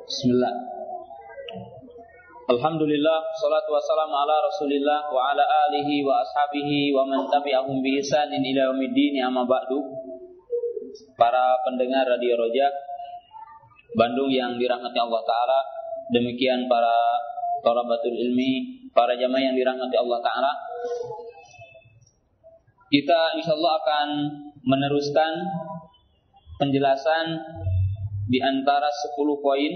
Bismillah. Alhamdulillah, salatu wassalamu ala Rasulillah wa ala alihi wa ashabihi wa man tabi'ahum bi ihsanin ila yaumiddin, amma ba'du. Para pendengar Radio Roja Bandung yang dirahmati Allah Ta'ala, demikian para thalabatul ilmi, para jamaah yang dirahmati Allah Ta'ala, kita insyaallah akan meneruskan penjelasan di antara 10 poin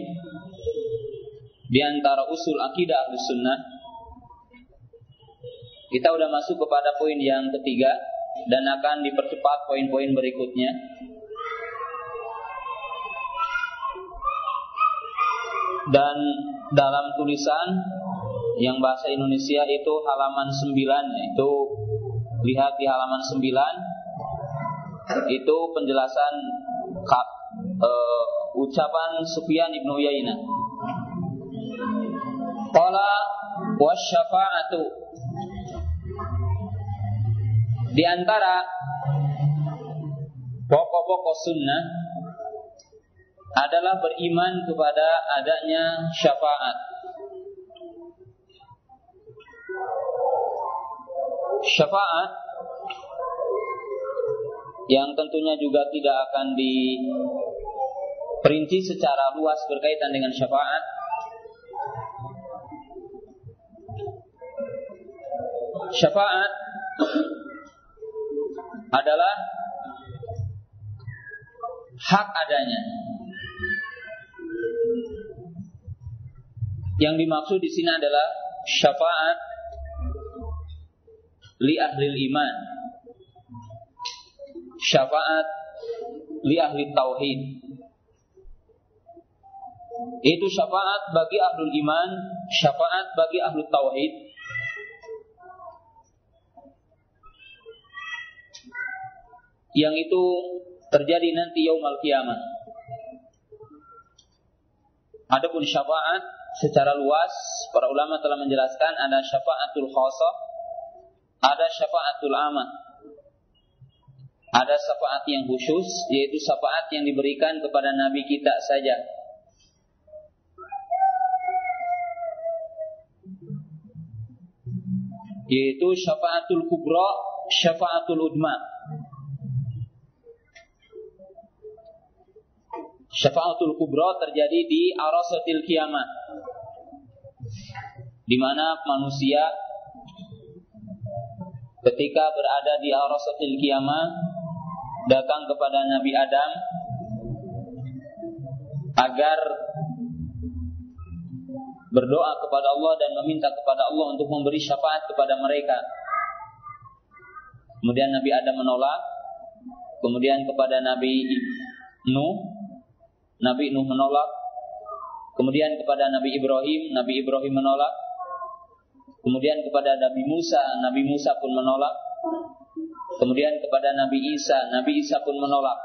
di antara usul akidah Ahlus Sunnah. Kita sudah masuk kepada poin yang ketiga dan akan dipercepat poin-poin berikutnya. Dan dalam tulisan yang bahasa Indonesia itu halaman 9, itu lihat di halaman 9, itu penjelasan ucapan Sufyan ibn Uyainah. Qala wasyafa'atu, di antara pokok-pokok sunnah adalah beriman kepada adanya syafaat. Syafaat yang tentunya juga tidak akan diperinci secara luas berkaitan dengan syafaat. Syafaat adalah hak adanya. Yang dimaksud di sini adalah syafaat li ahlil iman, syafaat li ahli tauhid. Itu syafaat bagi ahlul iman, syafaat bagi ahlul tauhid. Yang itu terjadi nanti yaumul qiyamah. Adapun syafaat secara luas, para ulama telah menjelaskan ada syafaatul khassah, ada syafaatul amah. Ada syafaat yang khusus, yaitu syafaat yang diberikan kepada nabi kita saja. Yaitu syafaatul kubra, syafaatul udma. Syafaatul kubra terjadi di arasatil qiyamah, di mana manusia ketika berada di arasatil qiyamah datang kepada Nabi Adam agar berdoa kepada Allah dan meminta kepada Allah untuk memberi syafaat kepada mereka. Kemudian Nabi Adam menolak. Kemudian kepada Nabi Nuh menolak. Kemudian kepada Nabi Ibrahim menolak. Kemudian kepada Nabi Musa pun menolak. Kemudian kepada Nabi Isa pun menolak.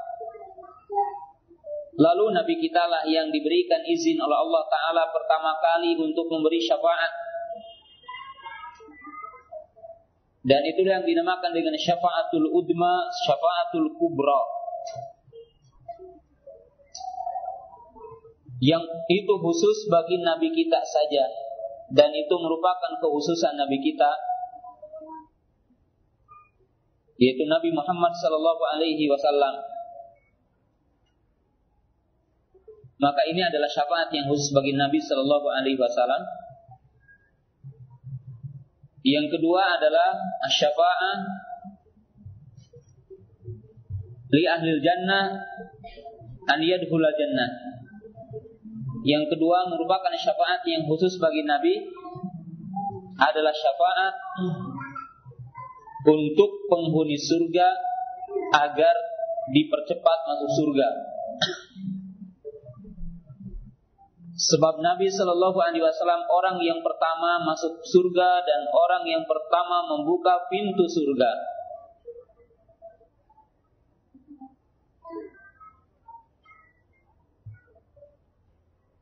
Lalu Nabi kita lah yang diberikan izin oleh Allah Ta'ala pertama kali untuk memberi syafaat. Dan itulah yang dinamakan dengan syafaatul udma, syafaatul kubra. Yang itu khusus bagi Nabi kita saja, dan itu merupakan kekhususan Nabi kita, yaitu Nabi Muhammad sallallahu alaihi wasallam. Maka ini adalah syafaat yang khusus bagi Nabi sallallahu alaihi wasallam. Yang kedua adalah asy-syafa'ah li ahlil jannah an yadkhulul jannah. Yang kedua merupakan syafaat yang khusus bagi Nabi, adalah syafaat untuk penghuni surga agar dipercepat masuk surga. Sebab Nabi Shallallahu Alaihi Wasallam orang yang pertama masuk surga dan orang yang pertama membuka pintu surga.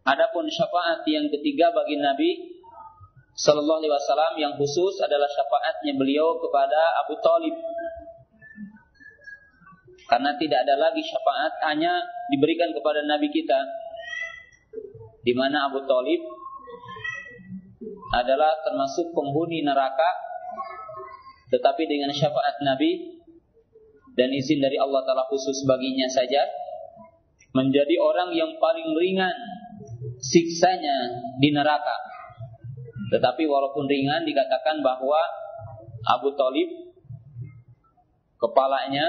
Adapun syafaat yang ketiga bagi Nabi Sallallahu Alaihi Wasallam yang khusus adalah syafaatnya beliau kepada Abu Thalib. Karena tidak ada lagi syafaat hanya diberikan kepada Nabi kita. di mana Abu Thalib adalah termasuk penghuni neraka, tetapi dengan syafaat Nabi dan izin dari Allah Ta'ala khusus baginya saja menjadi orang yang paling ringan siksanya di neraka. Tetapi walaupun ringan, dikatakan bahwa Abu Thalib kepalanya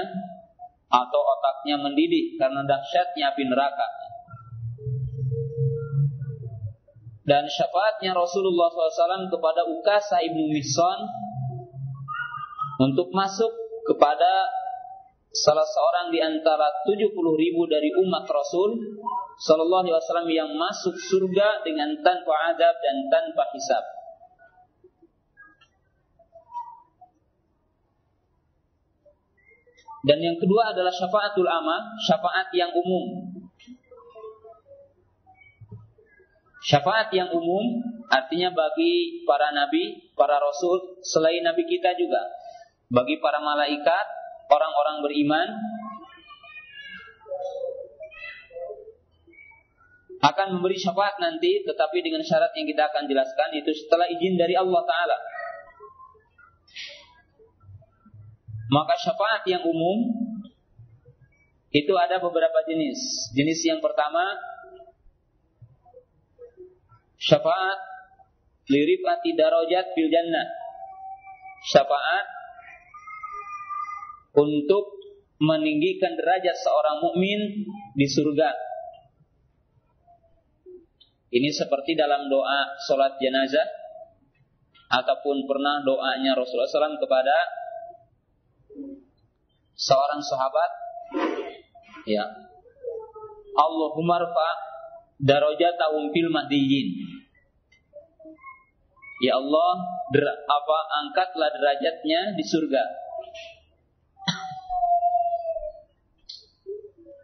atau otaknya mendidih karena dahsyatnya api neraka. Dan syafaatnya Rasulullah SAW kepada Ukasha ibnu Mihsan untuk masuk kepada salah seorang di antara 70.000 dari umat Rasul Sallallahu Alaihi Wasallam yang masuk surga dengan tanpa adab dan tanpa hisab. Dan yang kedua adalah syafaatul amah, syafaat yang umum. Syafaat yang umum artinya bagi para nabi, para rasul selain nabi kita juga, bagi para malaikat, orang-orang beriman, akan memberi syafaat nanti, tetapi dengan syarat yang kita akan jelaskan, itu setelah izin dari Allah Ta'ala. Maka syafaat yang umum itu ada beberapa jenis. Jenis yang pertama, syafaat lirifati darajat fil jannah. Syafaat untuk meninggikan derajat seorang mukmin di surga. Ini seperti dalam doa salat jenazah, ataupun pernah doanya Rasulullah SAW kepada seorang sahabat, ya, Allahumma rfa darajatahum fil mahdiyyin. Ya Allah, angkatlah derajatnya di surga.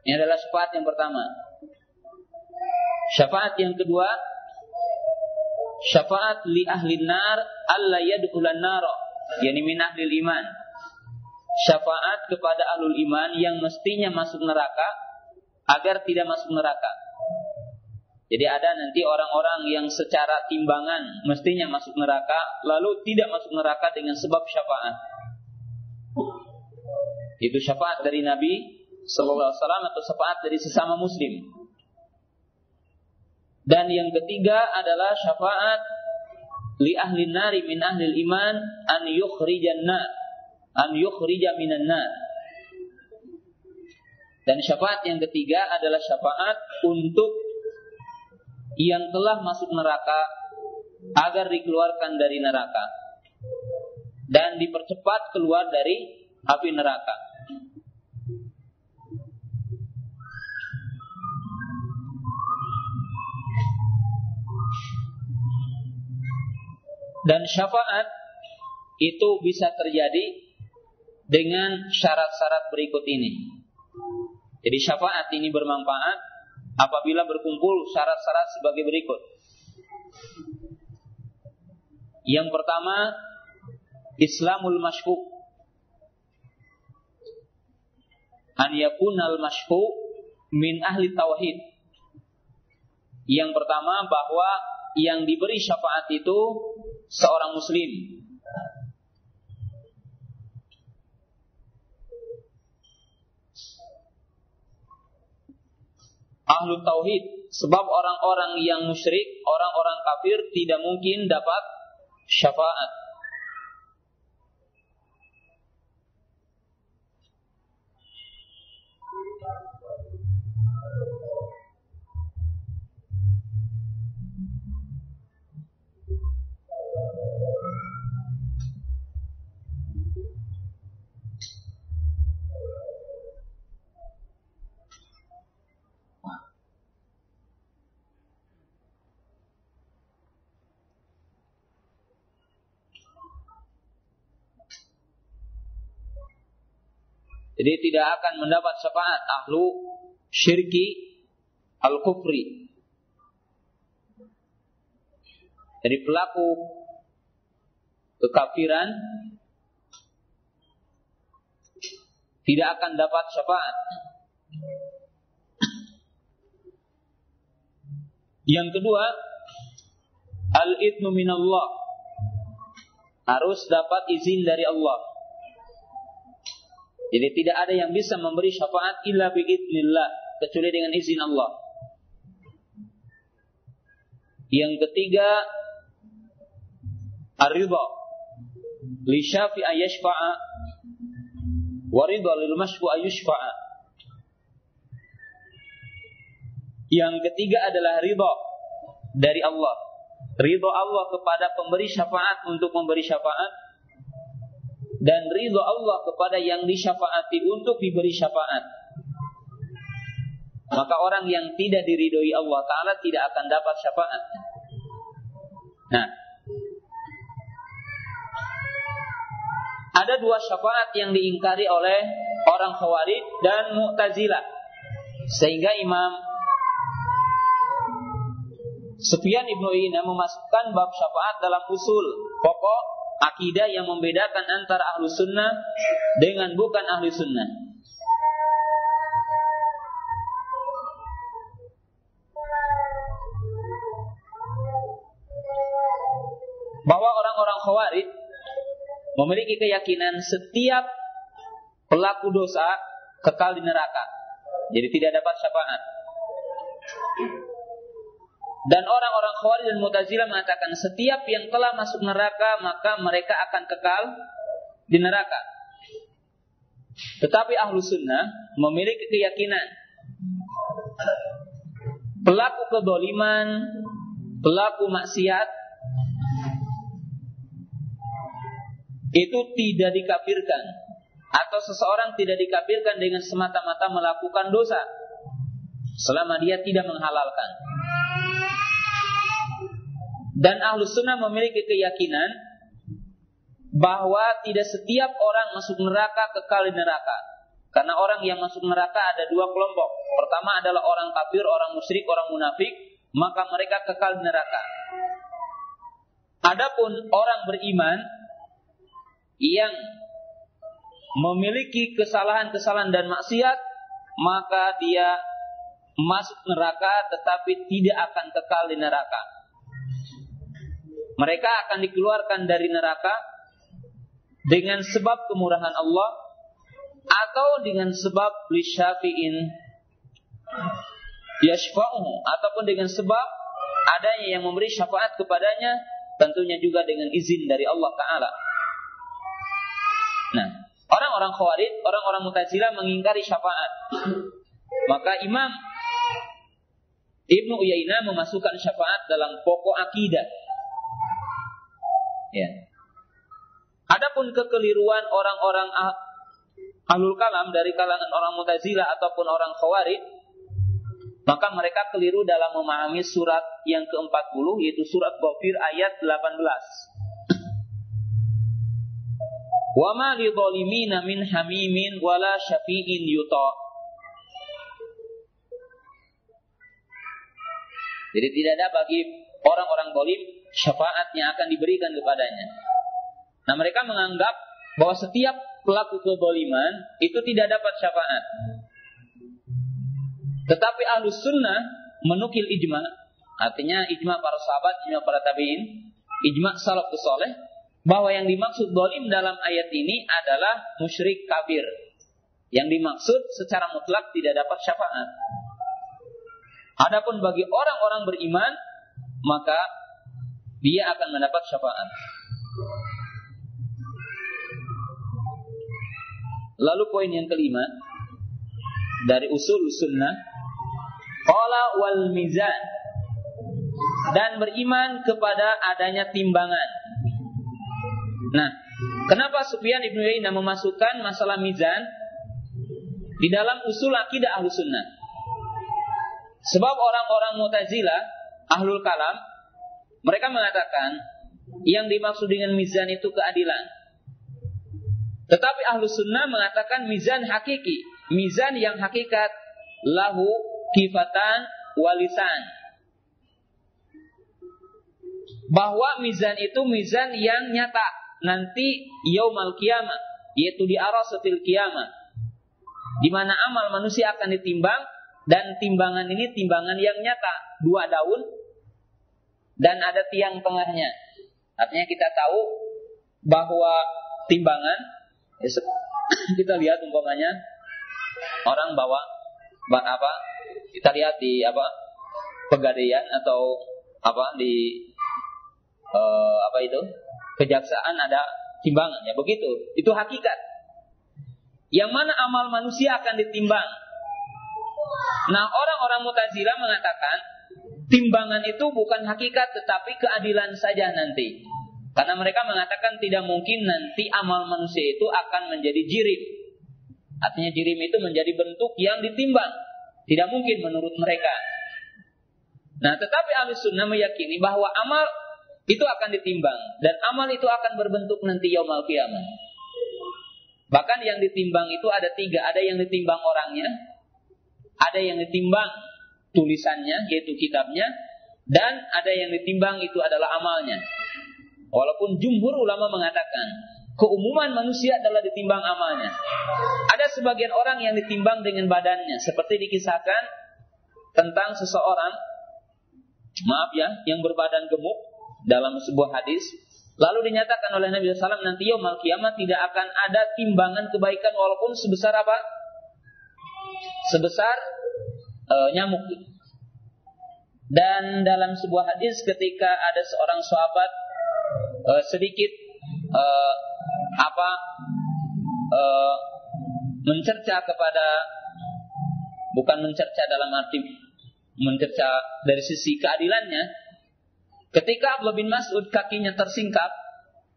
Ini adalah syafaat yang pertama. Syafaat yang kedua, syafaat li ahli nar alla yadkhulan nar, yakni min ahli iman. Syafaat kepada ahlul iman yang mestinya masuk neraka agar tidak masuk neraka. Jadi ada nanti orang-orang yang secara timbangan mestinya masuk neraka, lalu tidak masuk neraka dengan sebab syafaat. Itu syafaat dari Nabi Sallallahu Alaihi Wasallam atau syafaat dari sesama Muslim. Dan yang ketiga adalah syafaat li ahli nari min ahli iman an yukhrijan nar, an yukhrija minan nar. Dan syafaat yang ketiga adalah syafaat untuk yang telah masuk neraka agar dikeluarkan dari neraka dan dipercepat keluar dari api neraka. Dan syafaat itu bisa terjadi dengan syarat-syarat berikut ini. Jadi syafaat ini bermanfaat apabila berkumpul syarat-syarat sebagai berikut. Yang pertama, Islamul masyfu', an yakunal masyfu' min ahli tauhid. Yang pertama, bahwa yang diberi syafaat itu seorang muslim. Ahlu tauhid, sebab orang-orang yang musyrik, orang-orang kafir tidak mungkin dapat syafaat. Jadi tidak akan mendapat syafaat ahlu syirki al-kufri. Jadi pelaku kekafiran tidak akan dapat syafaat. Yang kedua, al-idnu minallah, harus dapat izin dari Allah. Jadi tidak ada yang bisa memberi syafaat illa biidznillah, kecuali dengan izin Allah. Yang ketiga, ar-ridha li syafi'a yashfa'a wa ridha lil mashfu'a yushfa'a. Yang ketiga adalah ridha dari Allah. Ridha Allah kepada pemberi syafaat untuk memberi syafaat, dan ridha Allah kepada yang disyafaati untuk diberi syafaat. Maka orang yang tidak diridhoi Allah Ta'ala tidak akan dapat syafaat. Nah, ada dua syafaat yang diingkari oleh orang Khawarij dan Mu'tazilah, sehingga Imam Sufyan ibn Uyainah memasukkan bab syafaat dalam usul pokok akidah yang membedakan antara ahlu sunnah dengan bukan ahlu sunnah. Bahwa orang-orang Khawarij memiliki keyakinan setiap pelaku dosa kekal di neraka, jadi tidak dapat syafaat. Dan orang-orang Khawarij dan Mu'tazilah mengatakan setiap yang telah masuk neraka maka mereka akan kekal di neraka. Tetapi ahlu sunnah memiliki keyakinan pelaku kedoliman, pelaku maksiat itu tidak dikafirkan, atau seseorang tidak dikafirkan dengan semata-mata melakukan dosa selama dia tidak menghalalkan. Dan ahlu sunnah memiliki keyakinan bahwa tidak setiap orang masuk neraka kekal di neraka. Karena orang yang masuk neraka ada dua kelompok. Pertama adalah orang kafir, orang musyrik, orang munafik, maka mereka kekal di neraka. Adapun orang beriman yang memiliki kesalahan-kesalahan dan maksiat, maka dia masuk neraka tetapi tidak akan kekal di neraka. Mereka akan dikeluarkan dari neraka dengan sebab kemurahan Allah atau dengan sebab lisyafi'in yashfa'uhu, ataupun dengan sebab adanya yang memberi syafaat kepadanya, tentunya juga dengan izin dari Allah Ta'ala. Nah, orang-orang Khawarij, orang-orang Mu'tazilah mengingkari syafaat. Maka Imam Ibnu Uyainah memasukkan syafaat dalam pokok akidah. Ya. Adapun kekeliruan orang-orang ahlul kalam dari kalangan orang Mu'tazilah ataupun orang Khawarij, maka mereka keliru dalam memahami surat yang ke-40, yaitu surat Ghafir ayat 18. Wa ma lidzalimina min hamimin wala syafi'in yuta. Jadi tidak ada bagi orang-orang zalim syafaat yang akan diberikan kepadanya. Nah, mereka menganggap bahwa setiap pelaku kezaliman itu tidak dapat syafaat. Tetapi Ahlus Sunnah menukil ijma', artinya ijma' para sahabat, ijma' para tabi'in, ijma' salafus saleh, bahwa yang dimaksud zalim dalam ayat ini adalah musyrik kafir. Yang dimaksud secara mutlak tidak dapat syafaat. Adapun bagi orang-orang beriman, maka dia akan mendapat syafaat. Lalu poin yang kelima dari usul sunnah, qala wal mizan, dan beriman kepada adanya timbangan. Nah, kenapa Sufyan ibn Uyainah memasukkan masalah mizan di dalam usul akidah Ahlus Sunnah? Sebab orang-orang Mu'tazilah, ahlul kalam, mereka mengatakan yang dimaksud dengan mizan itu keadilan. Tetapi Ahlus Sunnah mengatakan mizan hakiki, mizan yang hakikat, lahu kifatan walisan. Bahwa mizan itu mizan yang nyata nanti yaumal qiyamah, yaitu di arasatil qiyamah, di mana amal manusia akan ditimbang Dan timbangan ini timbangan yang nyata, 2 daun dan ada tiang tengahnya. Artinya kita tahu bahwa timbangan, kita lihat umpamanya orang bawa kita lihat di Pegadaian atau di kejaksaan ada timbangan, ya begitu. Itu hakikat. Yang mana amal manusia akan ditimbang. Nah, orang-orang Mu'tazilah mengatakan timbangan itu bukan hakikat tetapi keadilan saja nanti. Karena mereka mengatakan tidak mungkin nanti amal manusia itu akan menjadi jirim. Artinya jirim itu menjadi bentuk yang ditimbang. Tidak mungkin menurut mereka. Nah, tetapi Ahlussunnah meyakini bahwa amal itu akan ditimbang. Dan amal itu akan berbentuk nanti yaumul qiyamah. Bahkan yang ditimbang itu ada 3. Ada yang ditimbang orangnya, ada yang ditimbang tulisannya, yaitu kitabnya, dan ada yang ditimbang itu adalah amalnya. Walaupun jumhur ulama mengatakan keumuman manusia adalah ditimbang amalnya. Ada sebagian orang yang ditimbang dengan badannya, seperti dikisahkan tentang seseorang, yang berbadan gemuk dalam sebuah hadis. Lalu dinyatakan oleh Nabi SAW nanti yaumul qiyamah tidak akan ada timbangan kebaikan walaupun sebesar apa? Sebesar nyamuk. Dan dalam sebuah hadis ketika ada seorang sahabat sedikit mencerca kepada, bukan mencerca dalam arti mencerca dari sisi keadilannya. Ketika Abdullah bin Mas'ud kakinya tersingkap,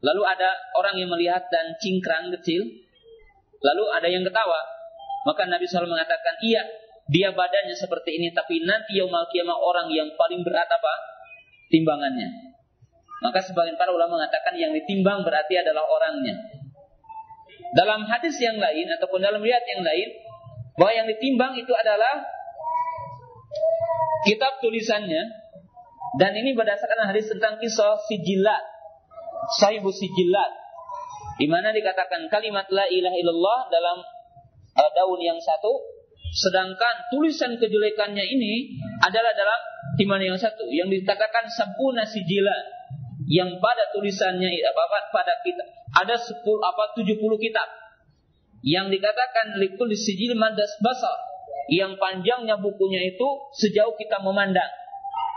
lalu ada orang yang melihat dan cingkrang kecil, lalu ada yang ketawa. Maka Nabi SAW mengatakan, iya, dia badannya seperti ini, tapi nanti yaumul qiyamah orang yang paling berat timbangannya. Maka sebagian para ulama mengatakan yang ditimbang berarti adalah orangnya. Dalam hadis yang lain ataupun dalam riwayat yang lain, bahwa yang ditimbang itu adalah kitab tulisannya. Dan ini berdasarkan hadis tentang kisah sijilat, sahibu sijilat, di mana dikatakan kalimat la ilaha illallah dalam daun yang satu, sedangkan tulisan kejelekannya ini adalah dalam timbangan yang satu, yang dikatakan sabuna sijilat, yang pada tulisannya pada kitab ada 70 kitab, yang dikatakan likul sijil madas basar, yang panjangnya bukunya itu sejauh kita memandang.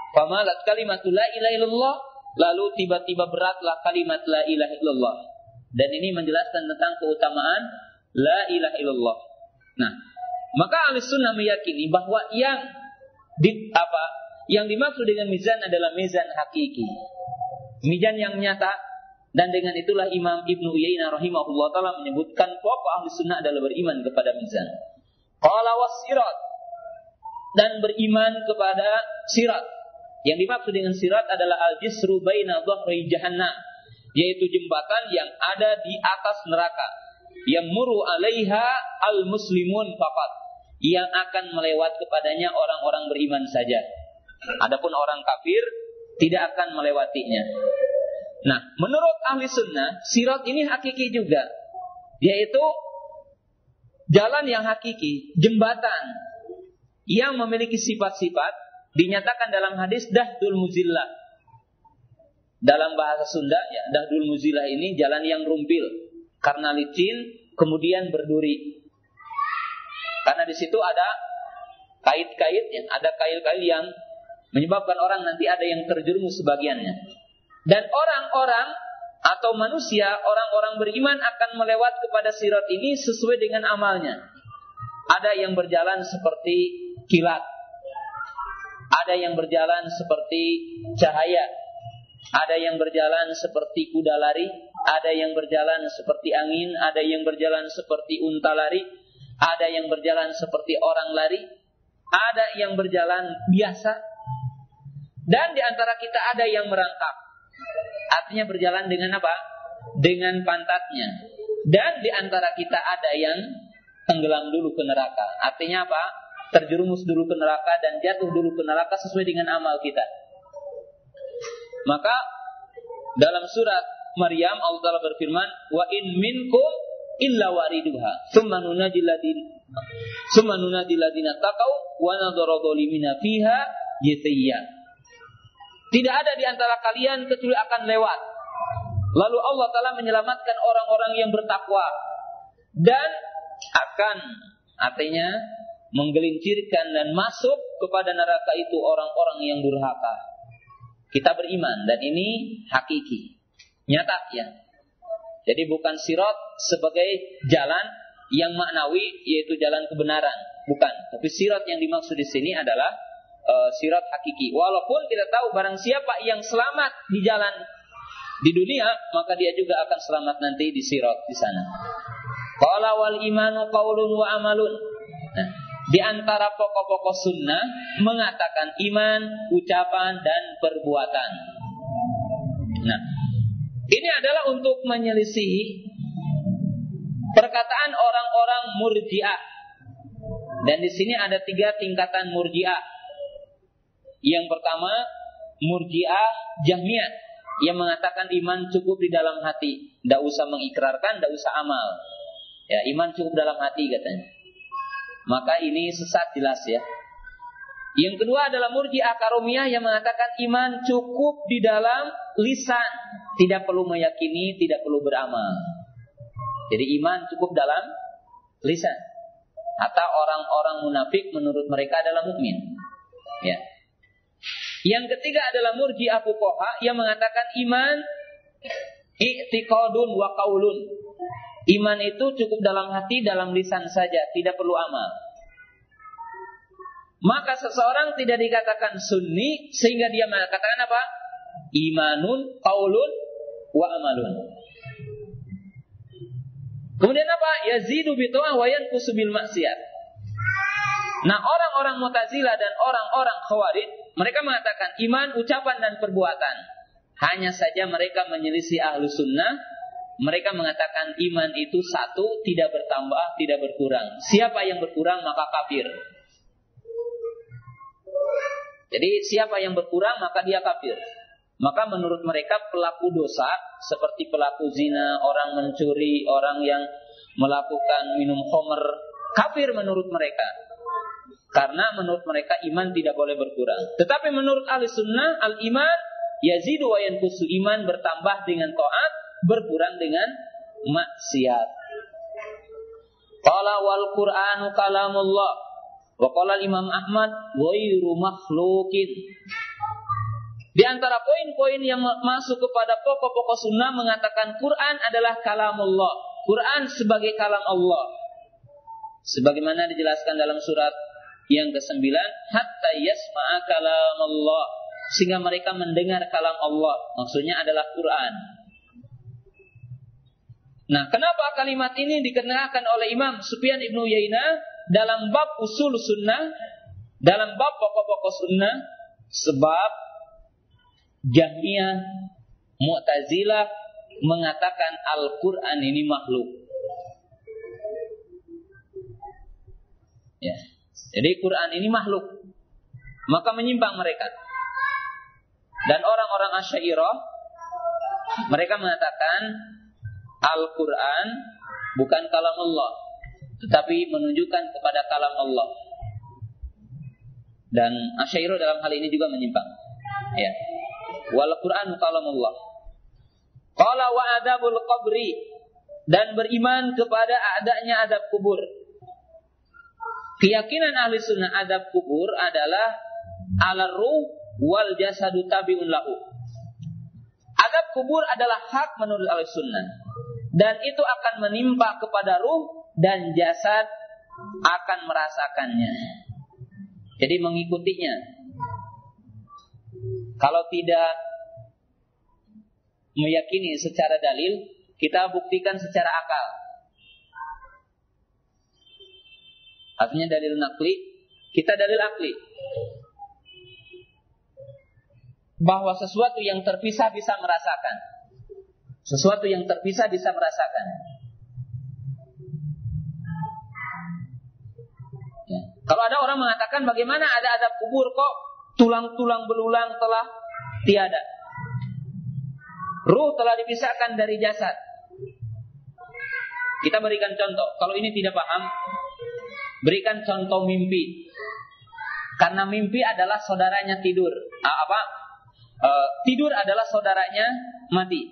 Famalat kalimatul la ilaha illallah, lalu tiba-tiba beratlah kalimat la ilaha illallah. Dan ini menjelaskan tentang keutamaan la ilaha illallah. Nah, maka Ahlussunnah meyakini bahwa yang dimaksud dengan mizan adalah mizan hakiki, mizan yang nyata. Dan dengan itulah Imam Ibnu Uyainah rahimahullah taala menyebutkan pokok Ahlussunnah adalah beriman kepada mizan. Qala was-sirat, dan beriman kepada sirat. Yang dimaksud dengan sirat adalah al-jisru baina dhahri jahannam, yaitu jembatan yang ada di atas neraka, yang muru alaiha al-muslimun faqat, yang akan melewat kepadanya orang-orang beriman saja. Adapun orang kafir tidak akan melewatinya. Nah, menurut ahli sunnah, sirat ini hakiki juga, yaitu jalan yang hakiki, jembatan yang memiliki sifat-sifat. Dinyatakan dalam hadis dahdul muzillah. Dalam bahasa Sunda, ya, dahdul muzillah ini jalan yang rumpil karena licin, kemudian berduri. Karena di situ ada kait-kaitnya, ada kail-kail yang menyebabkan orang nanti ada yang terjerumus sebagiannya. Dan orang-orang atau manusia, orang-orang beriman akan melewat kepada sirat ini sesuai dengan amalnya. Ada yang berjalan seperti kilat, ada yang berjalan seperti cahaya, ada yang berjalan seperti kuda lari, ada yang berjalan seperti angin, ada yang berjalan seperti unta lari, ada yang berjalan seperti orang lari, ada yang berjalan biasa, dan di antara kita ada yang merangkak. Artinya berjalan dengan apa? Dengan pantatnya. Dan di antara kita ada yang tenggelam dulu ke neraka. Artinya apa? Terjerumus dulu ke neraka dan jatuh dulu ke neraka sesuai dengan amal kita. Maka dalam surat Maryam Allah Ta'ala berfirman, wa in minkum illa wariduha thumma nunajjil Summa nunadil ladzina taqau wa nadharu dhalimina fiha jithiya. Tidak ada di antara kalian kecuali akan lewat. Lalu Allah Ta'ala menyelamatkan orang-orang yang bertakwa dan akan artinya menggelincirkan dan masuk kepada neraka itu orang-orang yang durhaka. Kita beriman dan ini hakiki, nyata ya. Jadi bukan sirat sebagai jalan yang maknawi yaitu jalan kebenaran, bukan. Tapi sirat yang dimaksud di sini adalah sirat hakiki. Walaupun kita tahu barang siapa yang selamat di jalan di dunia, maka dia juga akan selamat nanti di sirat di sana. Qala wal imanu qaulun wa amalun. Nah, di antara pokok-pokok sunnah mengatakan iman, ucapan dan perbuatan. Nah, ini adalah untuk menyelisihi perkataan orang-orang Murji'ah. Dan di sini ada 3 tingkatan Murji'ah. Yang pertama, Murji'ah Jahmiyah yang mengatakan iman cukup di dalam hati, tidak usah mengikrarkan, tidak usah amal. Ya, iman cukup dalam hati katanya. Maka ini sesat jelas ya. Yang kedua adalah Murji'ah Karomiyah yang mengatakan iman cukup di dalam lisan, tidak perlu meyakini, tidak perlu beramal. Jadi iman cukup dalam lisan. Atau orang-orang munafik menurut mereka adalah mukmin. Ya. Yang ketiga adalah Murji'ah Fuqaha yang mengatakan iman i'tiqadun wa qaulun. Iman itu cukup dalam hati, dalam lisan saja, tidak perlu amal. Maka seseorang tidak dikatakan sunni sehingga dia mengatakan apa? Imanun qaulun wa amalun. Kemudian apa? Yazidu bi ta'ah wa yanqusu bil maksiat. Nah, orang-orang Mu'tazilah dan orang-orang Khawarij, mereka mengatakan iman, ucapan dan perbuatan. Hanya saja mereka menyelisih Ahlus Sunnah. Mereka mengatakan iman itu satu, tidak bertambah, tidak berkurang. Siapa yang berkurang maka kafir. Jadi siapa yang berkurang maka dia kafir. Maka menurut mereka pelaku dosa seperti pelaku zina, orang mencuri, orang yang melakukan minum khamr, kafir menurut mereka. Karena menurut mereka iman tidak boleh berkurang. Tetapi menurut ahli sunnah, al-iman yazidu wa yanqusu, iman bertambah dengan taat, berkurang dengan maksiat. Qala wal Qur'anu kalamullah wa qala Imam Ahmad ghairu makhluqin. Di antara poin-poin yang masuk kepada pokok-pokok sunnah mengatakan Quran adalah kalamullah. Quran sebagai kalam Allah. Sebagaimana dijelaskan dalam surat yang ke-9, hatta yasma'a kalamullah, sehingga mereka mendengar kalam Allah. Maksudnya adalah Quran. Nah, kenapa kalimat ini dikenakan oleh Imam Sufyan ibnu Uyainah dalam bab usul sunnah, dalam bab pokok-pokok sunnah? Sebab Jahmiyah, Mu'tazilah mengatakan Al-Quran ini makhluk. Ya. Jadi Quran ini makhluk. Maka menyimpang mereka. Dan orang-orang Asy'ariyah, mereka mengatakan Al-Quran bukan kalam Allah, tetapi menunjukkan kepada kalam Allah. Dan Asy'ariyah dalam hal ini juga menyimpang. Ya. Wal Quran kalam Allah. Qala wa adabul qabri, dan beriman kepada adanya adab kubur. Keyakinan ahli sunnah adab kubur adalah ala ruh wal jasadu tabi'un lahu. Adab kubur adalah hak menurut ahli sunnah. Dan itu akan menimpa kepada ruh dan jasad akan merasakannya. Jadi mengikutinya. Kalau tidak meyakini secara dalil, kita buktikan secara akal. Artinya dalil nakli, kita dalil akli. Bahwa sesuatu yang terpisah bisa merasakan. Sesuatu yang terpisah bisa merasakan. Ya. Kalau ada orang mengatakan bagaimana ada adab kubur kok tulang-tulang belulang telah tiada. Ruh telah dipisahkan dari jasad. Kita berikan contoh. Kalau ini tidak paham, Berikan contoh mimpi. Karena mimpi adalah saudaranya tidur. Tidur adalah saudaranya mati.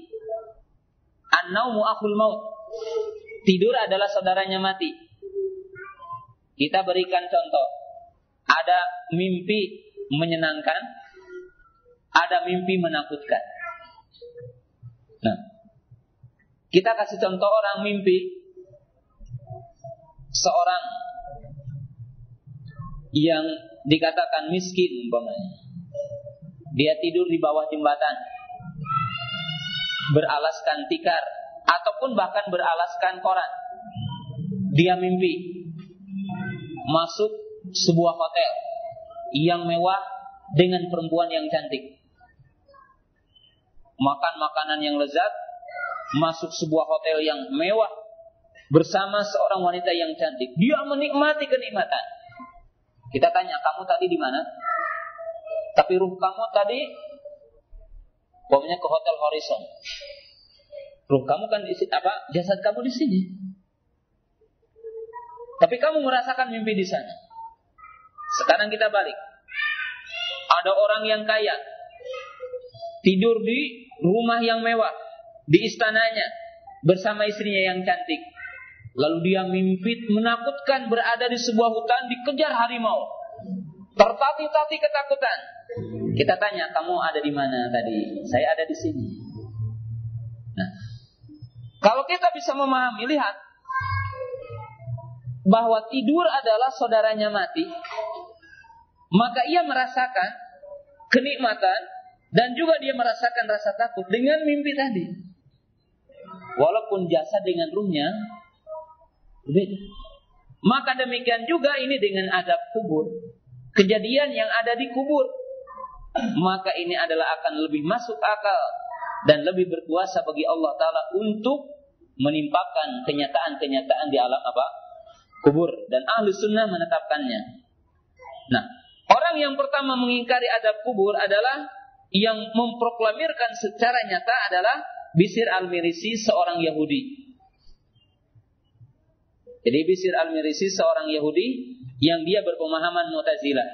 An-naumu akhul maut. Tidur adalah saudaranya mati. Kita berikan contoh. Ada mimpi menyenangkan, ada mimpi menakutkan. Nah, kita kasih contoh orang mimpi. Seorang yang dikatakan miskin umpamanya. Dia tidur di bawah jembatan, beralaskan tikar ataupun bahkan beralaskan koran. Dia mimpi masuk sebuah hotel yang mewah dengan perempuan yang cantik, makan makanan yang lezat, masuk sebuah hotel yang mewah bersama seorang wanita yang cantik. Dia menikmati kenikmatan. Kita tanya, kamu tadi di mana? Tapi ruh kamu tadi pokoknya ke Hotel Horizon. Ruh kamu kan di sini, jasad kamu di sini. Tapi kamu merasakan mimpi di sana. Sekarang kita balik. Ada orang yang kaya tidur di rumah yang mewah, di istananya bersama istrinya yang cantik. Lalu dia mimpi menakutkan berada di sebuah hutan dikejar harimau. Tertatih-tatih ketakutan. Kita tanya, kamu ada di mana tadi? Saya ada di sini. Nah, kalau kita bisa memahami, lihat bahwa tidur adalah saudaranya mati, maka ia merasakan kenikmatan dan juga dia merasakan rasa takut dengan mimpi tadi. Walaupun jasad dengan ruhnya berbeda. Maka demikian juga ini dengan adab kubur. Kejadian yang ada di kubur, maka ini adalah akan lebih masuk akal dan lebih berkuasa bagi Allah Ta'ala untuk menimpakan kenyataan-kenyataan di alam kubur. Dan ahli sunnah menetapkannya. Nah, orang yang pertama mengingkari adab kubur adalah yang memproklamirkan secara nyata adalah Bishr al-Mirisi, seorang Yahudi. Jadi Bishr al-Mirisi seorang Yahudi yang dia berpemahaman Mu'tazilah.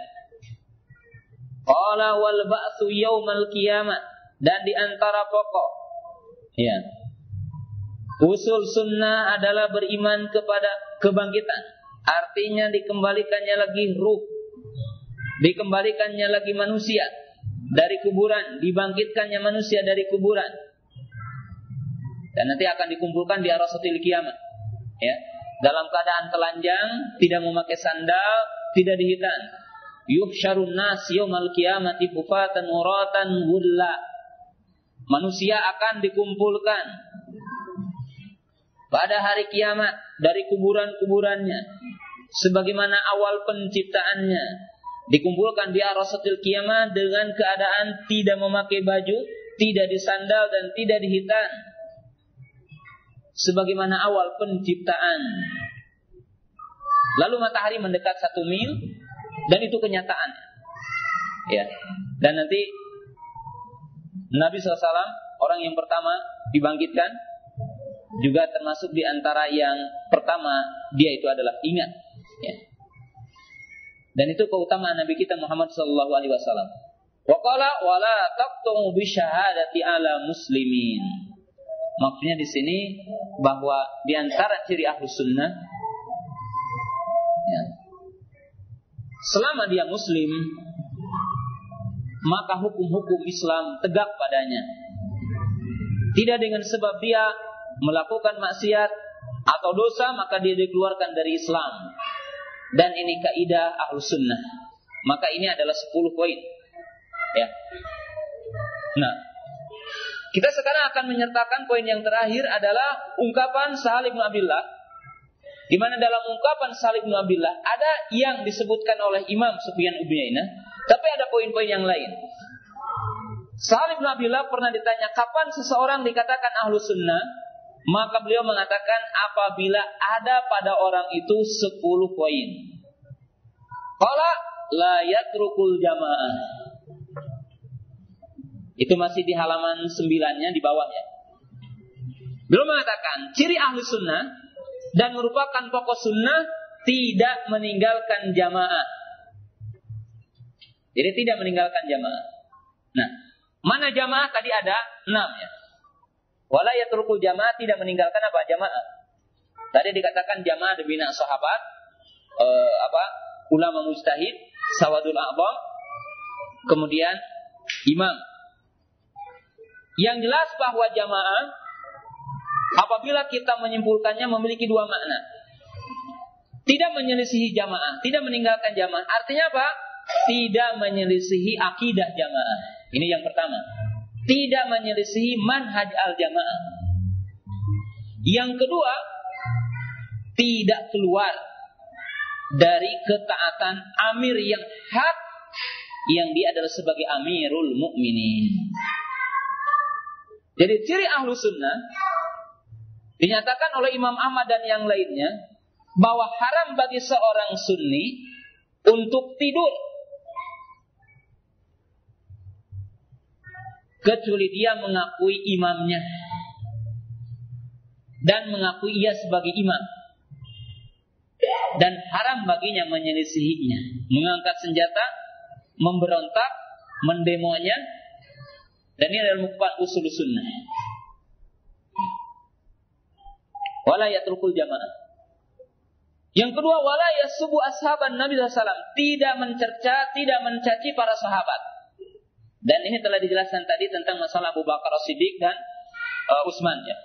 Qala wal ba'tsu yaumal qiyamah, dan di antara pokok usul sunnah adalah beriman kepada kebangkitan. Artinya dikembalikannya lagi ruh, dikembalikannya lagi manusia dari kuburan, dibangkitkannya manusia dari kuburan. Dan nanti akan dikumpulkan di arasatil qiyamah. Ya. Dalam keadaan telanjang, tidak memakai sandal, tidak dihitan. Yuhsyarun nas yaumal qiyamati hufatan uratan ghurla. Manusia akan dikumpulkan pada hari kiamat dari kuburan-kuburannya sebagaimana awal penciptaannya. Dikumpulkan di arasatil qiyamah dengan keadaan tidak memakai baju, tidak disandal dan tidak dihitan, sebagaimana awal penciptaan. Lalu matahari mendekat 1 mil, dan itu kenyataan. Ya. Dan nanti Nabi SAW, orang yang pertama dibangkitkan, juga termasuk di antara yang pertama, dia itu adalah ingat. Ya. Dan itu keutamaan Nabi kita Muhammad SAW. Wa qala wala taqtu bi syahadati ala muslimin. Maksudnya di sini bahwa di antara ciri Ahlus Sunnah, ya, selama dia Muslim, maka hukum-hukum Islam tegak padanya. Tidak dengan sebab dia melakukan maksiat atau dosa maka dia dikeluarkan dari Islam. Dan ini kaidah Ahlus Sunnah. Maka ini adalah 10 poin. Ya. Nah, kita sekarang akan menyertakan poin yang terakhir adalah ungkapan Sahal bin Abdullah. Di mana dalam ungkapan Sahal bin Abdullah ada yang disebutkan oleh Imam Sufyan bin Uyainah, tapi ada poin-poin yang lain. Sahal bin Abdullah pernah ditanya kapan seseorang dikatakan Ahlus Sunnah, maka beliau mengatakan apabila ada pada orang itu 10 poin. Qala la yatrukul jamaah. Itu masih di halaman 9-nya di bawahnya. Beliau mengatakan ciri ahli sunnah dan merupakan pokok sunnah tidak meninggalkan jamaah. Jadi tidak meninggalkan jamaah. Nah, mana jamaah tadi ada 6 ya. Wala yatrukul jamaah, tidak meninggalkan apa? Jamaah. Tadi dikatakan jamaah dibina sahabat, ulama mujtahid, sawadul a'dham, kemudian imam. Yang jelas bahwa jamaah apabila kita menyimpulkannya memiliki 2 makna. Tidak menyelisihi jamaah, tidak meninggalkan jamaah. Artinya apa? Tidak menyelisihi akidah jamaah. Ini yang pertama. Tidak menyelisihi manhaj al-jamaah. Yang kedua, tidak keluar dari ketaatan amir yang hak, yang dia adalah sebagai amirul mukminin. Jadi ciri ahlu sunnah dinyatakan oleh Imam Ahmad dan yang lainnya bahwa haram bagi seorang sunni untuk tidur kecuali dia mengakui imamnya dan mengakui ia sebagai imam, dan haram baginya menyelisihinya, mengangkat senjata, memberontak, mendemonya. Dan ini adalah merupakan usul sunnah. Wala yatrukul jamaah. Yang kedua, wala yasubu ashaban Nabi SAW, tidak mencerca, tidak mencaci para sahabat. Dan ini telah dijelaskan tadi tentang masalah Abu Bakar As-Siddiq dan Utsman ya.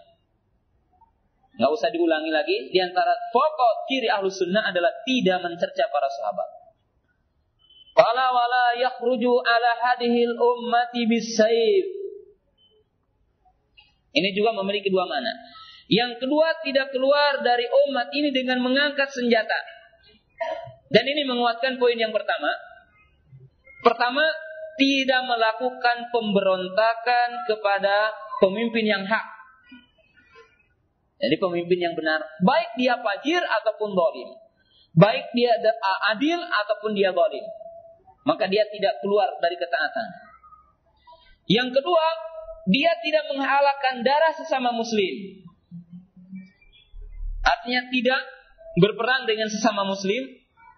Enggak usah diulangi lagi. Di antara pokok ciri Ahlus Sunnah adalah tidak mencerca para sahabat. Qala wala yakhruju ala hadhil ummati bisayf. Ini juga memiliki 2 makna. Yang kedua, tidak keluar dari umat ini dengan mengangkat senjata. Dan ini menguatkan poin yang pertama. Pertama, tidak melakukan pemberontakan kepada pemimpin yang hak. Jadi pemimpin yang benar, baik dia fajir ataupun zalim, baik dia adil ataupun dia zalim, maka dia tidak keluar dari ketaatan. Yang kedua, dia tidak menghalakkan darah sesama muslim. Artinya tidak berperang dengan sesama muslim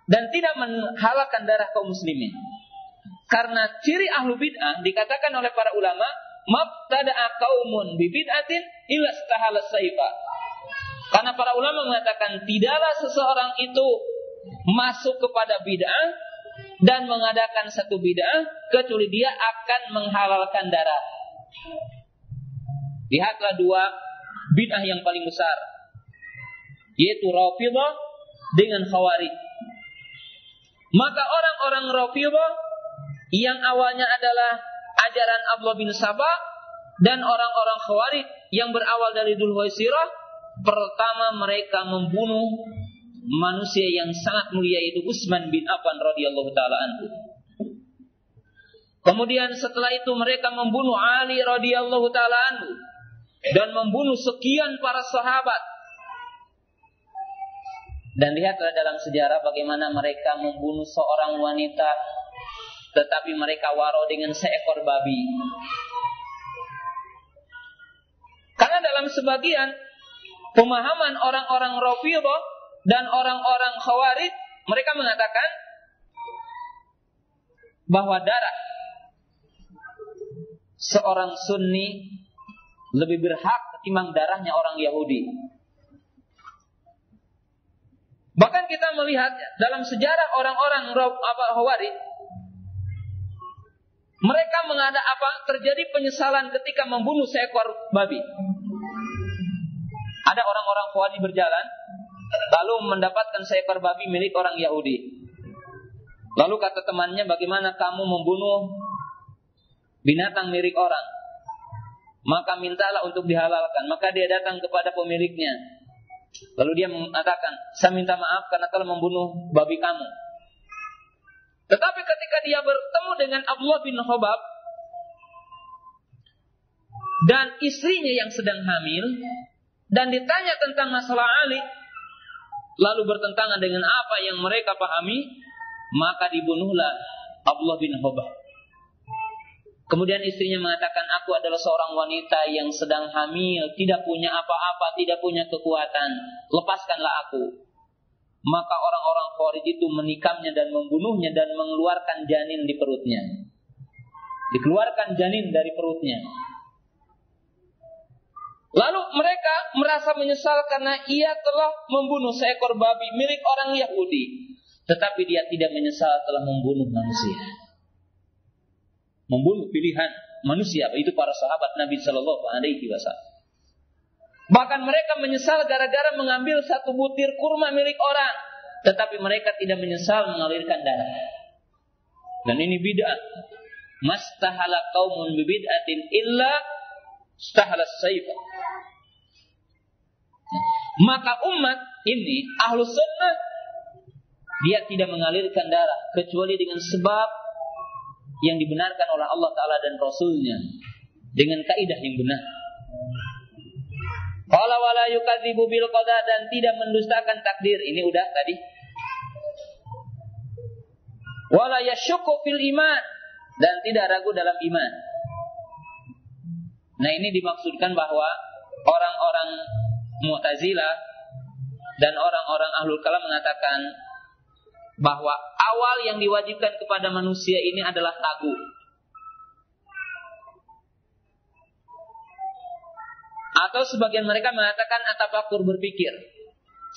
dan tidak menghalakkan darah kaum muslimin. Karena ciri ahlu bid'ah dikatakan oleh para ulama, mabtada'a qaumun bi bid'atin illa istahala sayfa. Karena para ulama mengatakan tidaklah seseorang itu masuk kepada bid'ah dan mengadakan satu bid'ah kecuali dia akan menghalalkan darah. Lihatlah 2 bid'ah yang paling besar, yaitu Rafidhah dengan Khawarij. Maka orang-orang Rafidhah yang awalnya adalah ajaran Abdullah bin Sabah dan orang-orang Khawarij yang berawal dari Dzulhuwaisirah, pertama mereka membunuh manusia yang sangat mulia, yaitu Utsman bin Affan radhiyallahu taala anhu. Kemudian setelah itu mereka membunuh Ali radhiyallahu taala anhu dan membunuh sekian para sahabat. Dan lihatlah dalam sejarah bagaimana mereka membunuh seorang wanita, tetapi mereka waro dengan seekor babi. Karena dalam sebagian pemahaman orang-orang Rafidhah dan orang-orang Khawarij, mereka mengatakan bahwa darah seorang Sunni lebih berhak ketimbang darahnya orang Yahudi. Bahkan kita melihat dalam sejarah orang-orang Khawarij, mereka terjadi penyesalan ketika membunuh seekor babi. Ada orang-orang Khawarij berjalan, lalu mendapatkan seekor babi milik orang Yahudi. Lalu kata temannya, bagaimana kamu membunuh binatang milik orang? Maka mintalah untuk dihalalkan. Maka dia datang kepada pemiliknya. Lalu dia mengatakan, saya minta maaf karena telah membunuh babi kamu. Tetapi ketika dia bertemu dengan Abdullah bin Khobab dan istrinya yang sedang hamil, dan ditanya tentang masalah Ali, lalu bertentangan dengan apa yang mereka pahami, maka dibunuhlah Abdullah bin Khobab. Kemudian istrinya mengatakan, aku adalah seorang wanita yang sedang hamil, tidak punya apa-apa, tidak punya kekuatan, lepaskanlah aku. maka orang-orang Khawarij itu menikamnya dan membunuhnya dan mengeluarkan janin di perutnya. Dikeluarkan janin dari perutnya. Lalu mereka merasa menyesal karena ia telah membunuh seekor babi milik orang Yahudi. Tetapi dia tidak menyesal telah membunuh manusia. Membunuh pilihan manusia, itu para sahabat Nabi Sallallahu Alaihi Wasallam. Bahkan mereka menyesal gara-gara mengambil satu butir kurma milik orang. Tetapi mereka tidak menyesal mengalirkan darah. Dan ini bid'ah. Mastahala qaumun bibid'atin illa stahala sayfa. Maka umat ini Ahlus Sunnah, dia tidak mengalirkan darah kecuali dengan sebab yang dibenarkan oleh Allah Ta'ala dan Rasulnya, dengan kaidah yang benar. Qala wala yukadzibu bil qada, dan tidak mendustakan takdir. Ini udah tadi. Wala yasyukku fil iman, dan tidak ragu dalam iman. Nah, ini dimaksudkan bahwa orang-orang Mu'tazilah dan orang-orang Ahlul Kalam mengatakan bahwa awal yang diwajibkan kepada manusia ini adalah ragu. Atau sebagian mereka mengatakan atafakur, berpikir.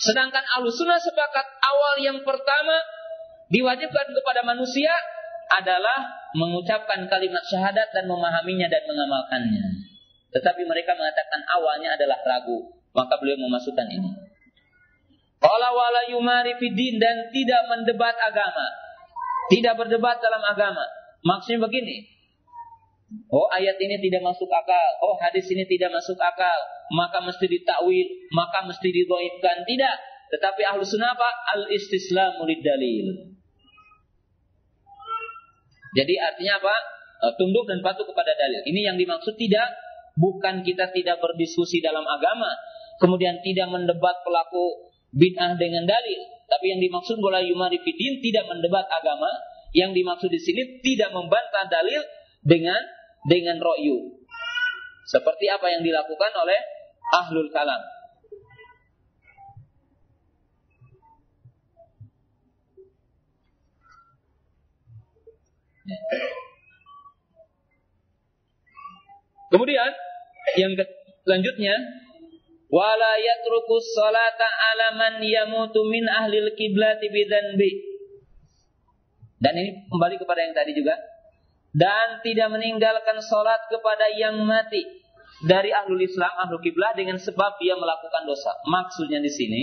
Sedangkan Ahlus Sunnah sepakat awal yang pertama diwajibkan kepada manusia adalah mengucapkan kalimat syahadat dan memahaminya dan mengamalkannya. Tetapi mereka mengatakan awalnya adalah ragu. Maka beliau memasukkan ini. Qala wala yumari fiddin, dan tidak mendebat agama. Tidak berdebat dalam agama. Maksudnya begini. Oh, ayat ini tidak masuk akal. Oh, hadis ini tidak masuk akal. Maka mesti ditakwil, maka mesti didhaifkan. Tidak. Tetapi Ahlus Sunnah apa? Al-istislamu lid-dalil. Jadi artinya apa? Tunduk dan patuh kepada dalil. Ini yang dimaksud tidak. Bukan kita tidak berdiskusi dalam agama, kemudian tidak mendebat pelaku bid'ah dengan dalil. Tapi yang dimaksud wala yumari fiddin, tidak mendebat agama. Yang dimaksud di sini tidak membantah dalil dengan ra'yu. Seperti apa yang dilakukan oleh Ahlul Kalam. Kemudian yang selanjutnya, wala yatrukus salata ala man yamutu min ahlil kiblati bidzanbi. Dan ini kembali kepada yang tadi juga. Dan tidak meninggalkan salat kepada yang mati dari ahlul Islam, ahlul kiblah, dengan sebab dia melakukan dosa. Maksudnya di sini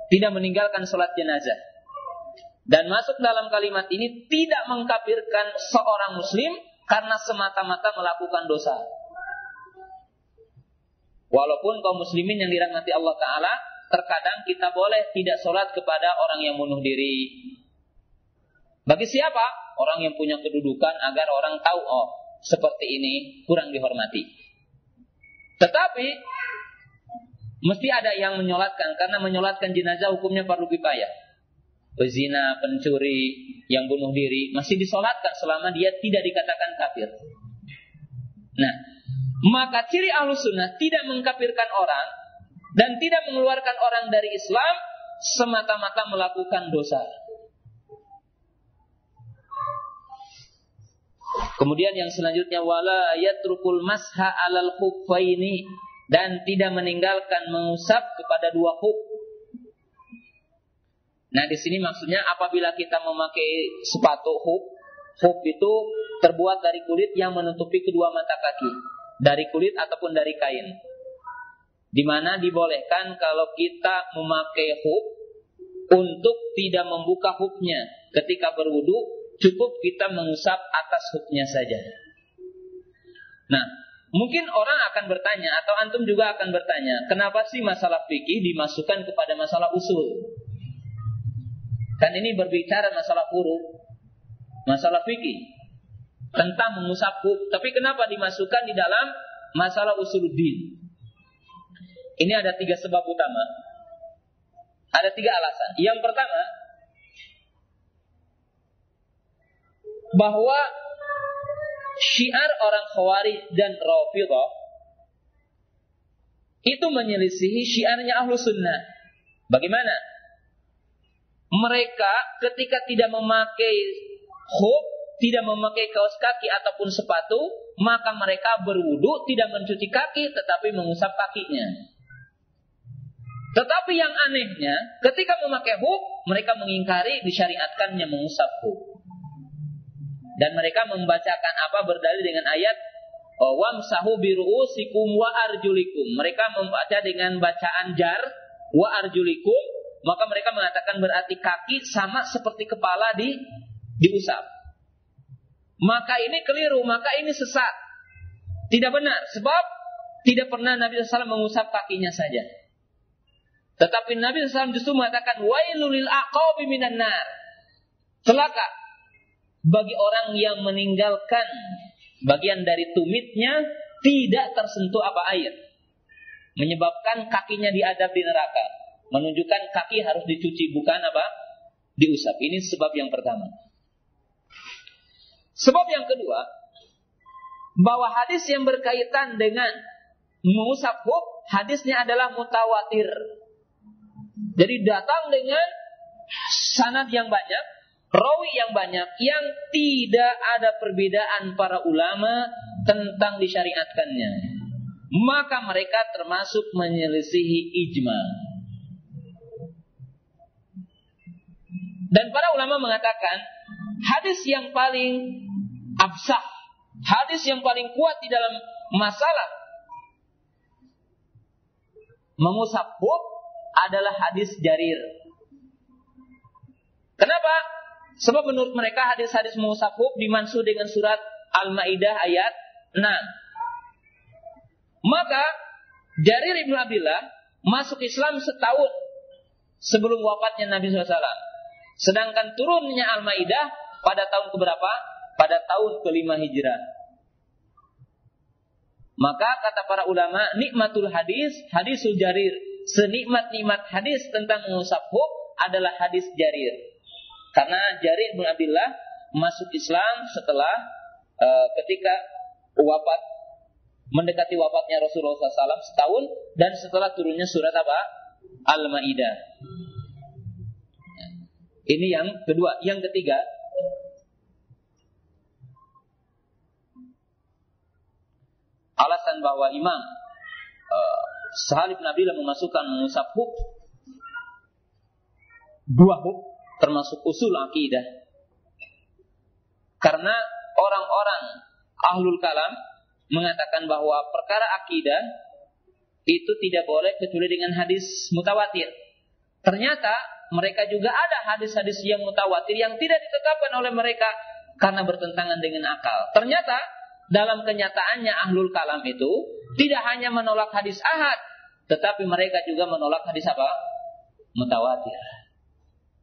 tidak meninggalkan salat jenazah. Dan masuk dalam kalimat ini tidak mengkafirkan seorang muslim karena semata-mata melakukan dosa. Walaupun kaum muslimin yang dirahmati Allah Ta'ala, terkadang kita boleh tidak sholat kepada orang yang bunuh diri. Bagi siapa? Orang yang punya kedudukan, agar orang tahu, oh, seperti ini kurang dihormati. Tetapi mesti ada yang menyolatkan, karena menyolatkan jenazah hukumnya fardu kifayah. Pezina, pencuri, yang bunuh diri masih disolatkan selama dia tidak dikatakan kafir. Nah, maka ciri Ahlus Sunnah tidak mengkafirkan orang dan tidak mengeluarkan orang dari Islam semata-mata melakukan dosa. Kemudian yang selanjutnya, wala yatrukul masha alal khuffaini, dan tidak meninggalkan mengusap kepada dua khuf. Nah, di sini maksudnya apabila kita memakai sepatu khuf itu terbuat dari kulit yang menutupi kedua mata kaki, dari kulit ataupun dari kain. Di mana dibolehkan kalau kita memakai khuf untuk tidak membuka khufnya ketika berwudu, cukup kita mengusap atas khufnya saja. Nah, mungkin orang akan bertanya, atau antum juga akan bertanya, kenapa sih masalah fikih dimasukkan kepada masalah usul? Kan ini berbicara masalah furu', masalah fikih tentang mengusap khuf, tapi kenapa dimasukkan di dalam masalah usuluddin? Ini ada 3 sebab utama. Ada 3 alasan. Yang pertama, bahwa syiar orang Khawarij dan Rafidhah itu menyelisihi syiarnya Ahlus Sunnah. Bagaimana? Mereka ketika tidak memakai khuf, tidak memakai kaos kaki ataupun sepatu, maka mereka berwudu tidak mencuci kaki tetapi mengusap kakinya. Tetapi yang anehnya, ketika memakai khuf, mereka mengingkari disyariatkannya mengusap khuf. Dan mereka membacakan apa berdalil dengan ayat wamsahu biru'usikum wa arjulikum. Mereka membaca dengan bacaan jar wa arjulikum, maka mereka mengatakan berarti kaki sama seperti kepala diusap. Maka ini keliru, maka ini sesat. Tidak benar, sebab tidak pernah Nabi SAW mengusap kakinya saja. Tetapi Nabi SAW justru mengatakan wailul lil aqabi minan nar. Celaka bagi orang yang meninggalkan bagian dari tumitnya tidak tersentuh air, menyebabkan kakinya diadab di neraka. Menunjukkan kaki harus dicuci, bukan diusap. Ini sebab yang pertama. Sebab yang kedua, bahwa hadis yang berkaitan dengan mengusap khuf, hadisnya adalah mutawatir. Jadi datang dengan sanad yang banyak, rawi yang banyak, yang tidak ada perbedaan para ulama tentang disyariatkannya. Maka mereka termasuk menyelisihi ijma. Dan para ulama mengatakan hadis yang paling absah, hadis yang paling kuat di dalam masalah mengusap khuf adalah hadis Jarir. Kenapa? Sebab menurut mereka hadis-hadis mengusap khuf dimansuh dengan surat Al-Maidah ayat 6. Maka Jarir ibn Abdillah masuk Islam setahun sebelum wafatnya Nabi SAW. Sedangkan turunnya Al-Maidah pada tahun keberapa? Pada tahun ke-5 Hijrah. Maka kata para ulama, nikmatul hadis, hadisul Jarir. Senikmat-nikmat hadis tentang mengusap khuf adalah hadis Jarir. Karena Jarir bin Abdillah masuk Islam setelah ketika wafat, mendekati wafatnya Rasulullah SAW setahun, dan setelah turunnya surat Al-Maidah. Ini yang kedua. Yang ketiga, alasan bahwa Imam Sahal bin Abdillah memasukkan mengusap khuf dua khuf termasuk usul akidah. Karena orang-orang ahlul kalam mengatakan bahwa perkara akidah itu tidak boleh kecuali dengan hadis mutawatir. Ternyata mereka juga ada hadis-hadis yang mutawatir yang tidak ditetapkan oleh mereka karena bertentangan dengan akal. Ternyata dalam kenyataannya ahlul kalam itu tidak hanya menolak hadis ahad, tetapi mereka juga menolak hadis mutawatir.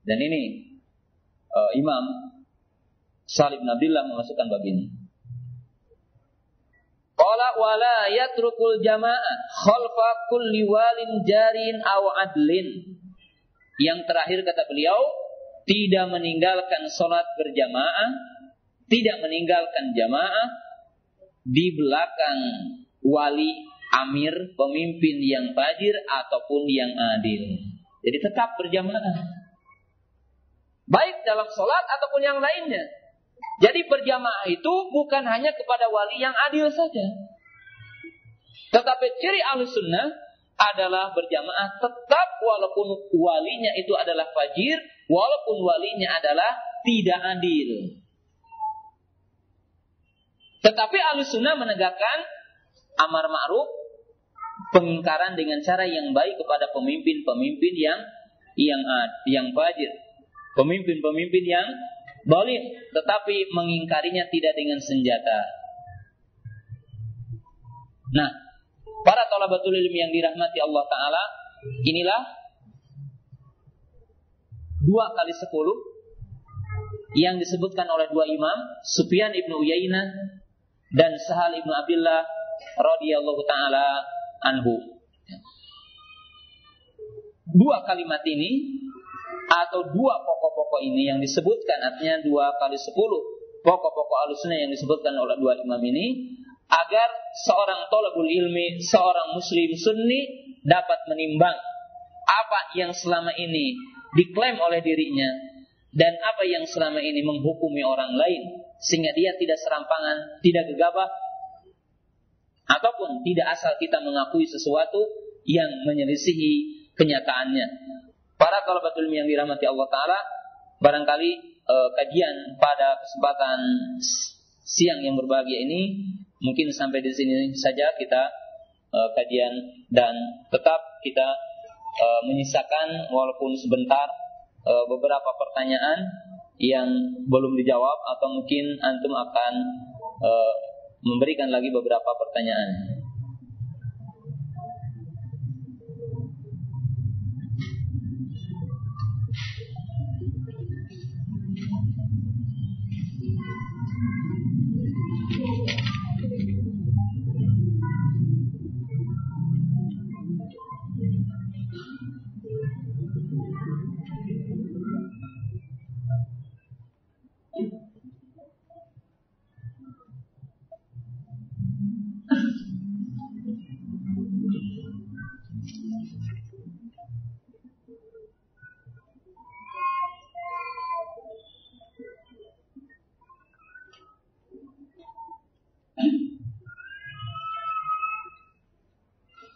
Dan ini Imam Shalih bin Abdillah memasukkan bab ini. Qala wala yatrukul jamaah khalfa kulli walin jarin aw adlin. Yang terakhir kata beliau, tidak meninggalkan salat berjamaah, tidak meninggalkan jamaah di belakang wali, amir, pemimpin yang fajir ataupun yang adil. Jadi tetap berjamaah, baik dalam salat ataupun yang lainnya. Jadi berjamaah itu bukan hanya kepada wali yang adil saja, tetapi ciri Ahlussunnah adalah berjamaah tetap walaupun walinya itu adalah fajir, walaupun walinya adalah tidak adil. Tetapi Ahlussunnah menegakkan amar ma'ruf, pengingkaran dengan cara yang baik kepada pemimpin-pemimpin yang fajir, pemimpin-pemimpin yang zalim, tetapi mengingkarinya tidak dengan senjata. Nah, para thalabatul ilmi yang dirahmati Allah Ta'ala, inilah 2x10 yang disebutkan oleh dua imam, Sufyan ibn Uyainah dan Sahal ibn Abdillah radhiyallahu ta'ala anhu. Dua kalimat ini atau dua pokok-pokok ini yang disebutkan, artinya 2x10 pokok-pokok Ahlussunnah yang disebutkan oleh dua imam ini, agar seorang thalabul ilmi, seorang muslim sunni dapat menimbang apa yang selama ini diklaim oleh dirinya dan apa yang selama ini menghukumi orang lain, sehingga dia tidak serampangan, tidak gegabah, ataupun tidak asal kita mengakui sesuatu yang menyelisihi kenyataannya. Para talabatul ilmi yang dirahmati Allah Ta'ala, barangkali kajian pada kesempatan siang yang berbahagia ini mungkin sampai di sini saja kita kajian, dan tetap kita menyisakan walaupun sebentar beberapa pertanyaan yang belum dijawab, atau mungkin antum akan memberikan lagi beberapa pertanyaan.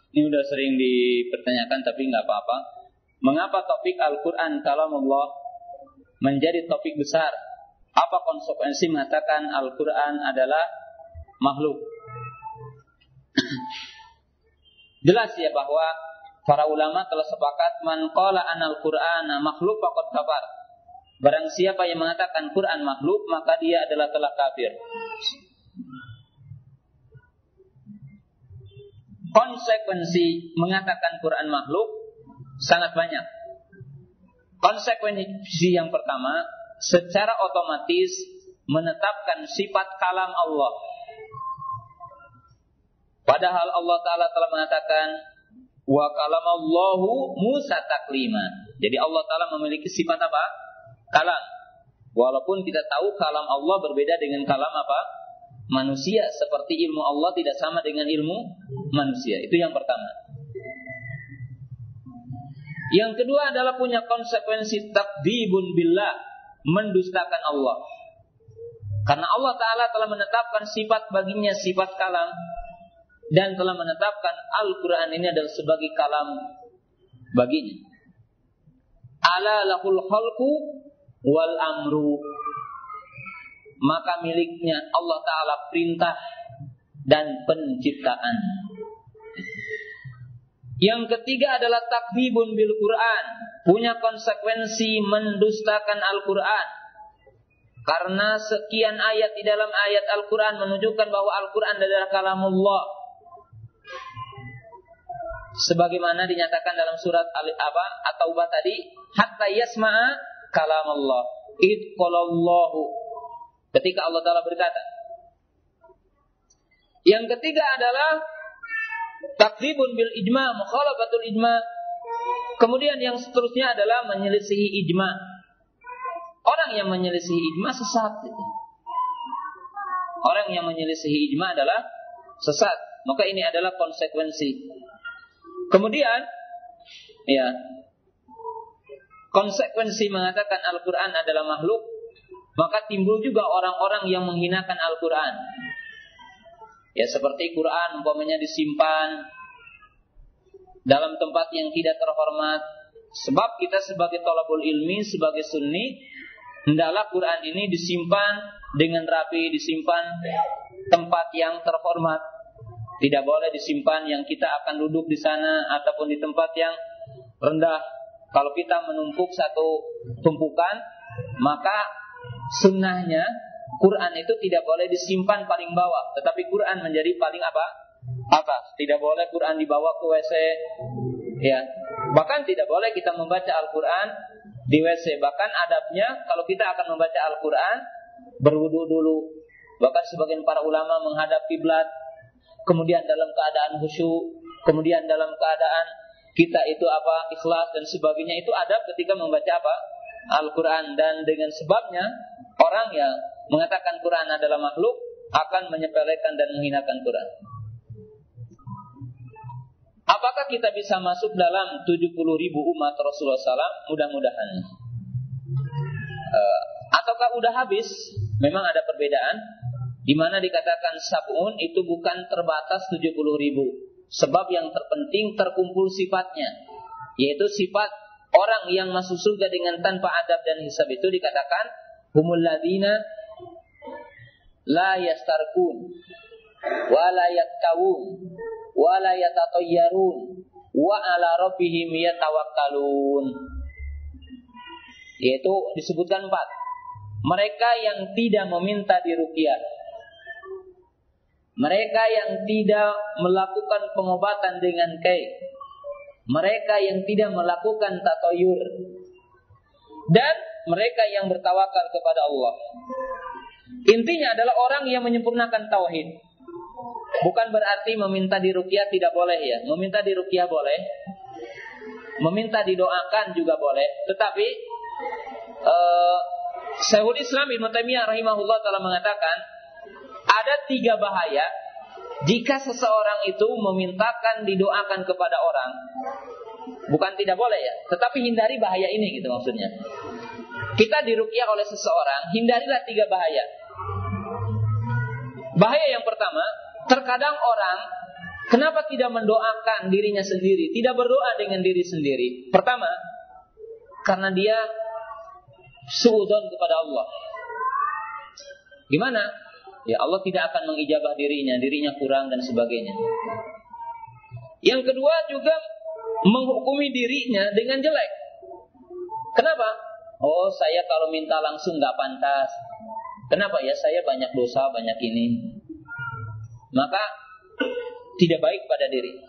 Ini sudah sering dipertanyakan, tapi nggak apa-apa. Mengapa topik Al-Quran kalamullah menjadi topik besar? Apa konsekuensi mengatakan Al-Quran adalah makhluk? Jelas ya bahwa para ulama telah sepakat, man qala anal Qur'ana makhluk faqad kafar. Barang siapa yang mengatakan Quran makhluk, maka dia adalah telah kafir. Konsekuensi mengatakan Quran makhluk sangat banyak. Konsekuensi yang pertama, secara otomatis menetapkan sifat kalam Allah. Padahal Allah Ta'ala telah mengatakan wa kalamallahu Musa taklima. Jadi Allah Ta'ala memiliki sifat apa? Kalam. Walaupun kita tahu kalam Allah berbeda dengan kalam apa? Manusia. Seperti ilmu Allah tidak sama dengan ilmu manusia. Itu yang pertama. Yang kedua adalah punya konsekuensi takdzibun billah, mendustakan Allah. Karena Allah Ta'ala telah menetapkan sifat baginya, sifat kalam, dan telah menetapkan Al-Quran ini adalah sebagai kalam baginya. Ala lahul khalqu wal amru. Maka miliknya Allah Ta'ala perintah dan penciptaan. Yang ketiga adalah takdzibun bil Quran, punya konsekuensi mendustakan Al-Quran. Karena sekian ayat di dalam ayat Al-Quran menunjukkan bahwa Al-Quran adalah kalamullah. Sebagaimana dinyatakan dalam surat At-Taubah tadi, hatta yasma'a kalamullah. Id qalallahu. Ketika Allah Ta'ala berkata. Yang ketiga adalah takdzibun bil ijma', mukhalafatul ijma'. Kemudian yang seterusnya adalah menyelisihi ijma'. Orang yang menyelisihi ijma' sesat. Orang yang menyelisihi ijma' adalah sesat. Maka ini adalah konsekuensi. Kemudian ya, konsekuensi mengatakan Al-Quran adalah makhluk, maka timbul juga orang-orang yang menghinakan Al-Quran. Ya, seperti Quran umpamanya disimpan dalam tempat yang tidak terhormat. Sebab kita sebagai thalabul ilmi, sebagai sunni, hendaklah Quran ini disimpan dengan rapi, disimpan tempat yang terhormat. Tidak boleh disimpan yang kita akan duduk di sana ataupun di tempat yang rendah. Kalau kita menumpuk satu tumpukan, maka sunnahnya Quran itu tidak boleh disimpan paling bawah, tetapi Quran menjadi paling atas. Tidak boleh Quran dibawa ke WC, ya. Bahkan tidak boleh kita membaca Al-Quran di WC. Bahkan adabnya kalau kita akan membaca Al-Quran, berwudu dulu. Bahkan sebagian para ulama menghadap kiblat, kemudian dalam keadaan khusyuk, kemudian dalam keadaan kita itu ikhlas dan sebagainya. Itu adab ketika membaca Al-Quran. Dan dengan sebabnya orang yang mengatakan Quran adalah makhluk akan menyepelekan dan menghinakan Quran. Apakah kita bisa masuk dalam 70.000 umat Rasulullah SAW? Mudah-mudahan. Ataukah udah habis? Memang ada perbedaan, di mana dikatakan sab'un itu bukan terbatas 70.000. Sebab yang terpenting terkumpul sifatnya, yaitu sifat orang yang masuk surga dengan tanpa adab dan hisab itu dikatakan humul ladzina la yastarkun wa la yaktawun wa la yatatayyarun wa ala rabbihim yatawakkalun. Yaitu disebutkan 4. Mereka yang tidak meminta diruqyah, mereka yang tidak melakukan pengobatan dengan kai, mereka yang tidak melakukan tatayur, dan mereka yang bertawakal kepada Allah. Intinya adalah orang yang menyempurnakan tauhid. Bukan berarti meminta diruqyah tidak boleh ya. Meminta diruqyah boleh, meminta didoakan juga boleh. Tetapi Syekhul Islam Ibnu Taimiyah rahimahullah taala mengatakan ada 3 bahaya jika seseorang itu memintakan didoakan kepada orang. Bukan tidak boleh ya, tetapi hindari bahaya ini gitu maksudnya. Kita diruqyah oleh seseorang, hindarilah 3 bahaya. Bahaya yang pertama, terkadang orang kenapa tidak mendoakan dirinya sendiri, tidak berdoa dengan diri sendiri? Pertama, karena dia suudzon kepada Allah. Gimana? Ya Allah tidak akan mengijabah dirinya kurang dan sebagainya. Yang kedua juga menghukumi dirinya dengan jelek. Kenapa? Oh, saya kalau minta langsung gak pantas. Kenapa ya? Saya banyak dosa, banyak ini. Maka tidak baik pada diri.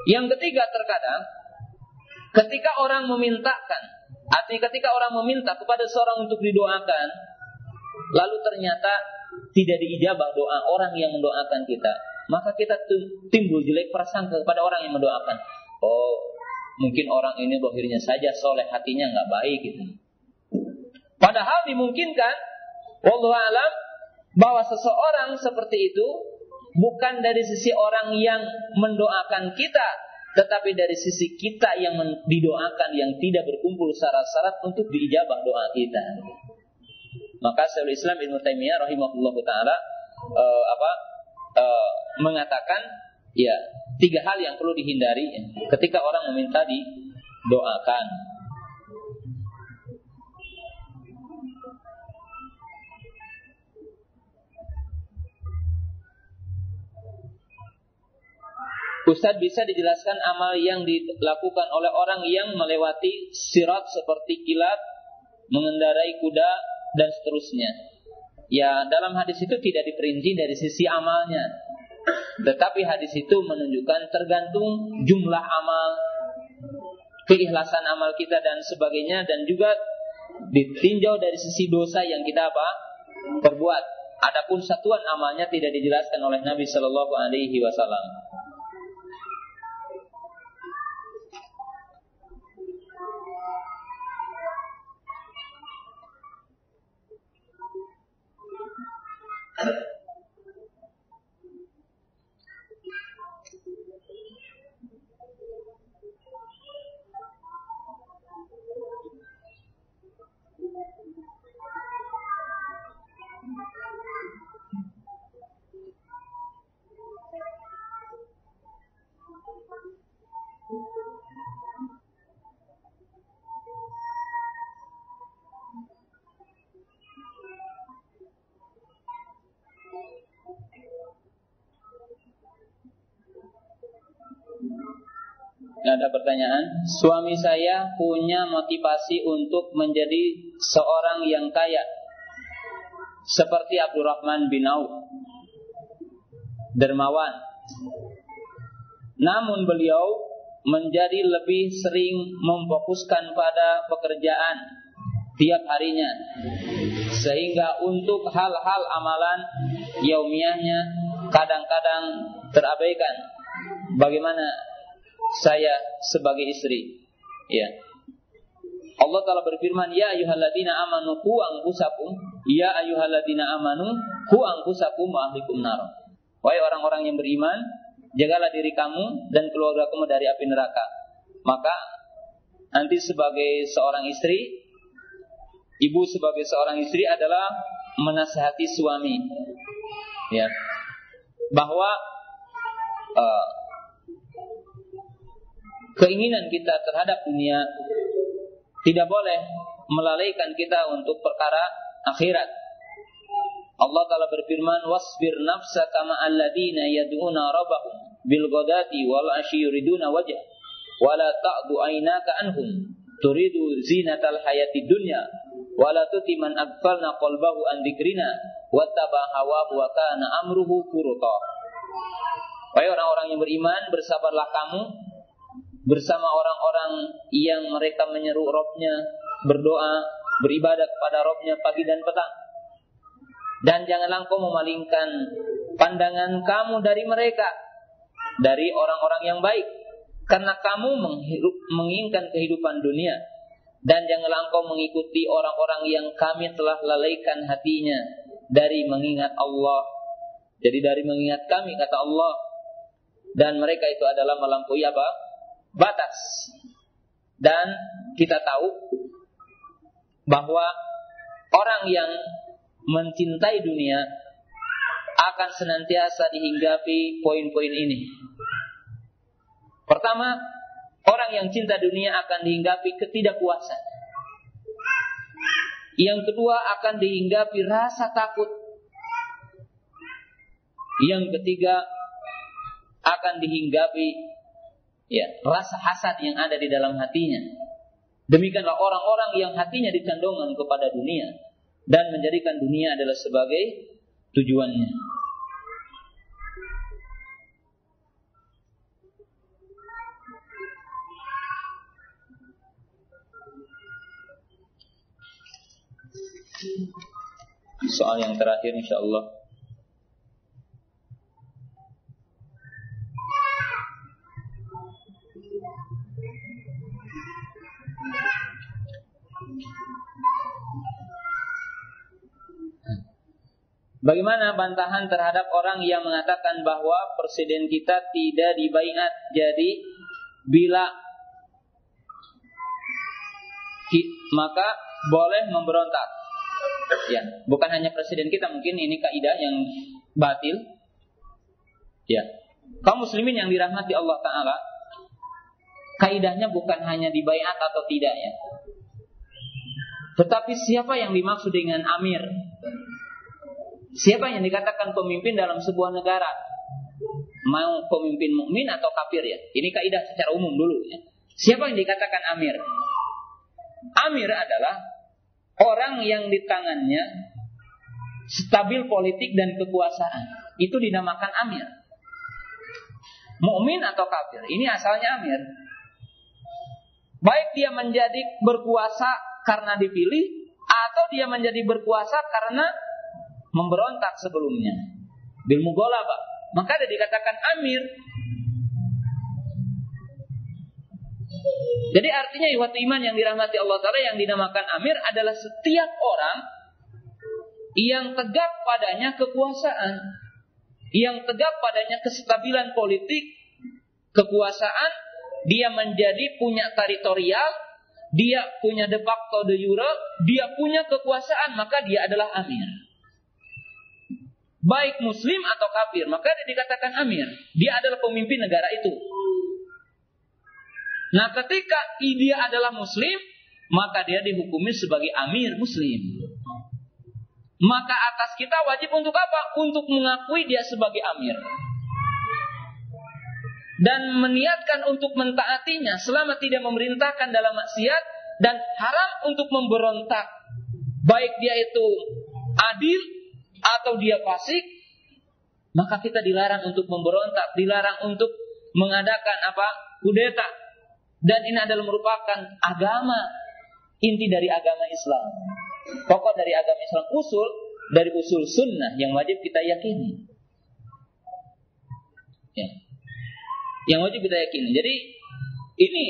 Yang ketiga, terkadang ketika orang memintakan, artinya ketika orang meminta kepada seorang untuk didoakan, lalu ternyata tidak diijabah doa orang yang mendoakan kita, maka kita timbul jelek prasangka kepada orang yang mendoakan. Oh, mungkin orang ini zahirnya saja soleh, hatinya nggak baik gitu. Padahal dimungkinkan, wallahu a'lam, bahwa seseorang seperti itu bukan dari sisi orang yang mendoakan kita, tetapi dari sisi kita yang didoakan yang tidak berkumpul syarat-syarat untuk diijabah doa kita. Maka Syekhul Islam Ibnu Taimiyah rahimahullahu taala mengatakan ya 3 hal yang perlu dihindari ketika orang meminta didoakan. Ustaz, bisa dijelaskan amal yang dilakukan oleh orang yang melewati sirat seperti kilat, mengendarai kuda dan seterusnya? Ya, dalam hadis itu tidak diperinci dari sisi amalnya, tetapi hadis itu menunjukkan tergantung jumlah amal, keikhlasan amal kita dan sebagainya, dan juga ditinjau dari sisi dosa yang kita perbuat. Adapun satuan amalnya tidak dijelaskan oleh Nabi Sallallahu Alaihi Wasallam. Ada pertanyaan, suami saya punya motivasi untuk menjadi seorang yang kaya seperti Abdurrahman bin Auf, dermawan. Namun beliau menjadi lebih sering memfokuskan pada pekerjaan tiap harinya, sehingga untuk hal-hal amalan yaumiyahnya kadang-kadang terabaikan. Bagaimana saya sebagai istri? Ya, Allah Ta'ala berfirman, ya ayyuhalladzina amanu qu anfusakum, ya ayyuhalladzina amanu qu anfusakum wa ahlikum nar. Wahai orang-orang yang beriman, jagalah diri kamu dan keluarga kamu dari api neraka. Maka nanti sebagai seorang istri, ibu sebagai seorang istri adalah menasihati suami, ya, bahwa keinginan kita terhadap dunia tidak boleh melalaikan kita untuk perkara akhirat. Allah Ta'ala berfirman, wasbir nafsaka ma'al ladina yad'una rabbahum bil ghadati wal ashi yuriduna wajha wa la ta'du aynaka anhum turidu zinatal hayati dunya wa la tuti man aghfalna qalbahu an dzikrina wattaba hawahu wa kana amruhu furuta. Wahai orang-orang yang beriman, bersabarlah kamu bersama orang-orang yang mereka menyeru Rabb-nya, berdoa, beribadah kepada Rabb-nya pagi dan petang. Dan janganlah engkau memalingkan pandangan kamu dari mereka, dari orang-orang yang baik, karena kamu menginginkan kehidupan dunia. Dan janganlah engkau mengikuti orang-orang yang kami telah lalaikan hatinya dari mengingat Allah. Jadi dari mengingat kami, kata Allah. Dan mereka itu adalah melampaui apa? Batas. Dan kita tahu bahwa orang yang mencintai dunia akan senantiasa dihinggapi poin-poin ini. Pertama, orang yang cinta dunia akan dihinggapi ketidakpuasan. Yang kedua, akan dihinggapi rasa takut. Yang ketiga, akan dihinggapi rasa hasad yang ada di dalam hatinya. Demikianlah orang-orang yang hatinya dicondongkan kepada dunia dan menjadikan dunia adalah sebagai tujuannya. Soal yang terakhir insyaallah. Bagaimana bantahan terhadap orang yang mengatakan bahwa presiden kita tidak dibaiat, jadi bila maka boleh memberontak? Ya, bukan hanya presiden kita, mungkin ini kaidah yang batil. Ya, kaum muslimin yang dirahmati Allah Ta'ala, kaidahnya bukan hanya dibaiat atau tidak ya, tetapi siapa yang dimaksud dengan amir? Siapa yang dikatakan pemimpin dalam sebuah negara? Mau pemimpin mukmin atau kafir ya? Ini kaidah secara umum dulu ya. Siapa yang dikatakan amir? Amir adalah orang yang di tangannya stabil politik dan kekuasaan. Itu dinamakan amir. Mukmin atau kafir, ini asalnya amir. Baik dia menjadi berkuasa karena dipilih, atau dia menjadi berkuasa karena memberontak sebelumnya, bil mughalabah, maka dia dikatakan amir. Jadi artinya ikhwatu iman yang dirahmati Allah Ta'ala, yang dinamakan amir adalah setiap orang yang tegak padanya kekuasaan, yang tegak padanya kestabilan politik, kekuasaan, dia menjadi punya teritorial, dia punya de facto de jure, dia punya kekuasaan, maka dia adalah amir. Baik muslim atau kafir, maka dia dikatakan amir. Dia adalah pemimpin negara itu. Nah, ketika dia adalah muslim, maka dia dihukumi sebagai amir muslim. Maka atas kita wajib untuk apa? Untuk mengakui dia sebagai amir. Dan meniatkan untuk mentaatinya selama tidak memerintahkan dalam maksiat, dan haram untuk memberontak. Baik dia itu adil atau dia fasik, maka kita dilarang untuk memberontak, dilarang untuk mengadakan kudeta. Dan ini adalah merupakan agama inti dari agama Islam. Pokok dari agama Islam, usul dari usul sunnah yang wajib kita yakini. Ya. Yang wajib kita yakini. Jadi ini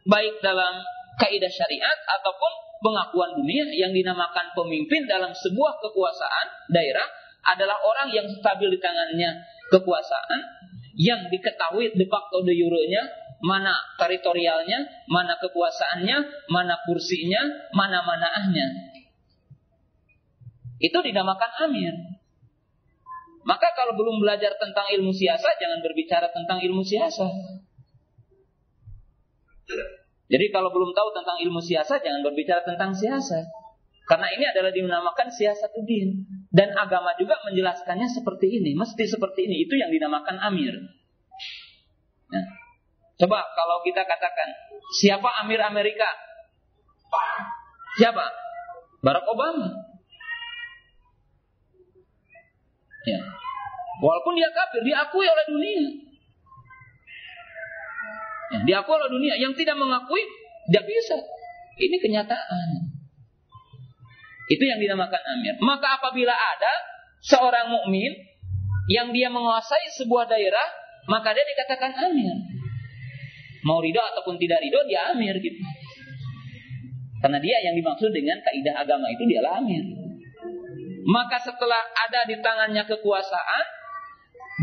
baik dalam kaidah syariat ataupun pengakuan dunia, yang dinamakan pemimpin dalam sebuah kekuasaan daerah adalah orang yang stabil di tangannya kekuasaan, yang diketahui de facto de jure-nya, mana teritorialnya, mana kekuasaannya, mana kursinya, mana manaahnya. Itu dinamakan amir. Maka kalau belum belajar tentang ilmu siasat, jangan berbicara tentang ilmu siasat. Jadi kalau belum tahu tentang ilmu siasat, jangan berbicara tentang siasat. Karena ini adalah dinamakan siasatuddin. Dan agama juga menjelaskannya seperti ini. Mesti seperti ini. Itu yang dinamakan amir. Nah, coba kalau kita katakan, siapa amir Amerika? Siapa? Barack Obama. Ya. Walaupun dia kafir, diakui oleh dunia. Ya, diakui oleh dunia. Yang tidak mengakui, tidak bisa. Ini kenyataan. Itu yang dinamakan amir. Maka apabila ada seorang mukmin yang dia menguasai sebuah daerah, maka dia dikatakan amir. Mau ridho ataupun tidak ridho, dia amir gitu. Karena dia yang dimaksud dengan kaidah agama itu dialah amir. Maka setelah ada di tangannya kekuasaan,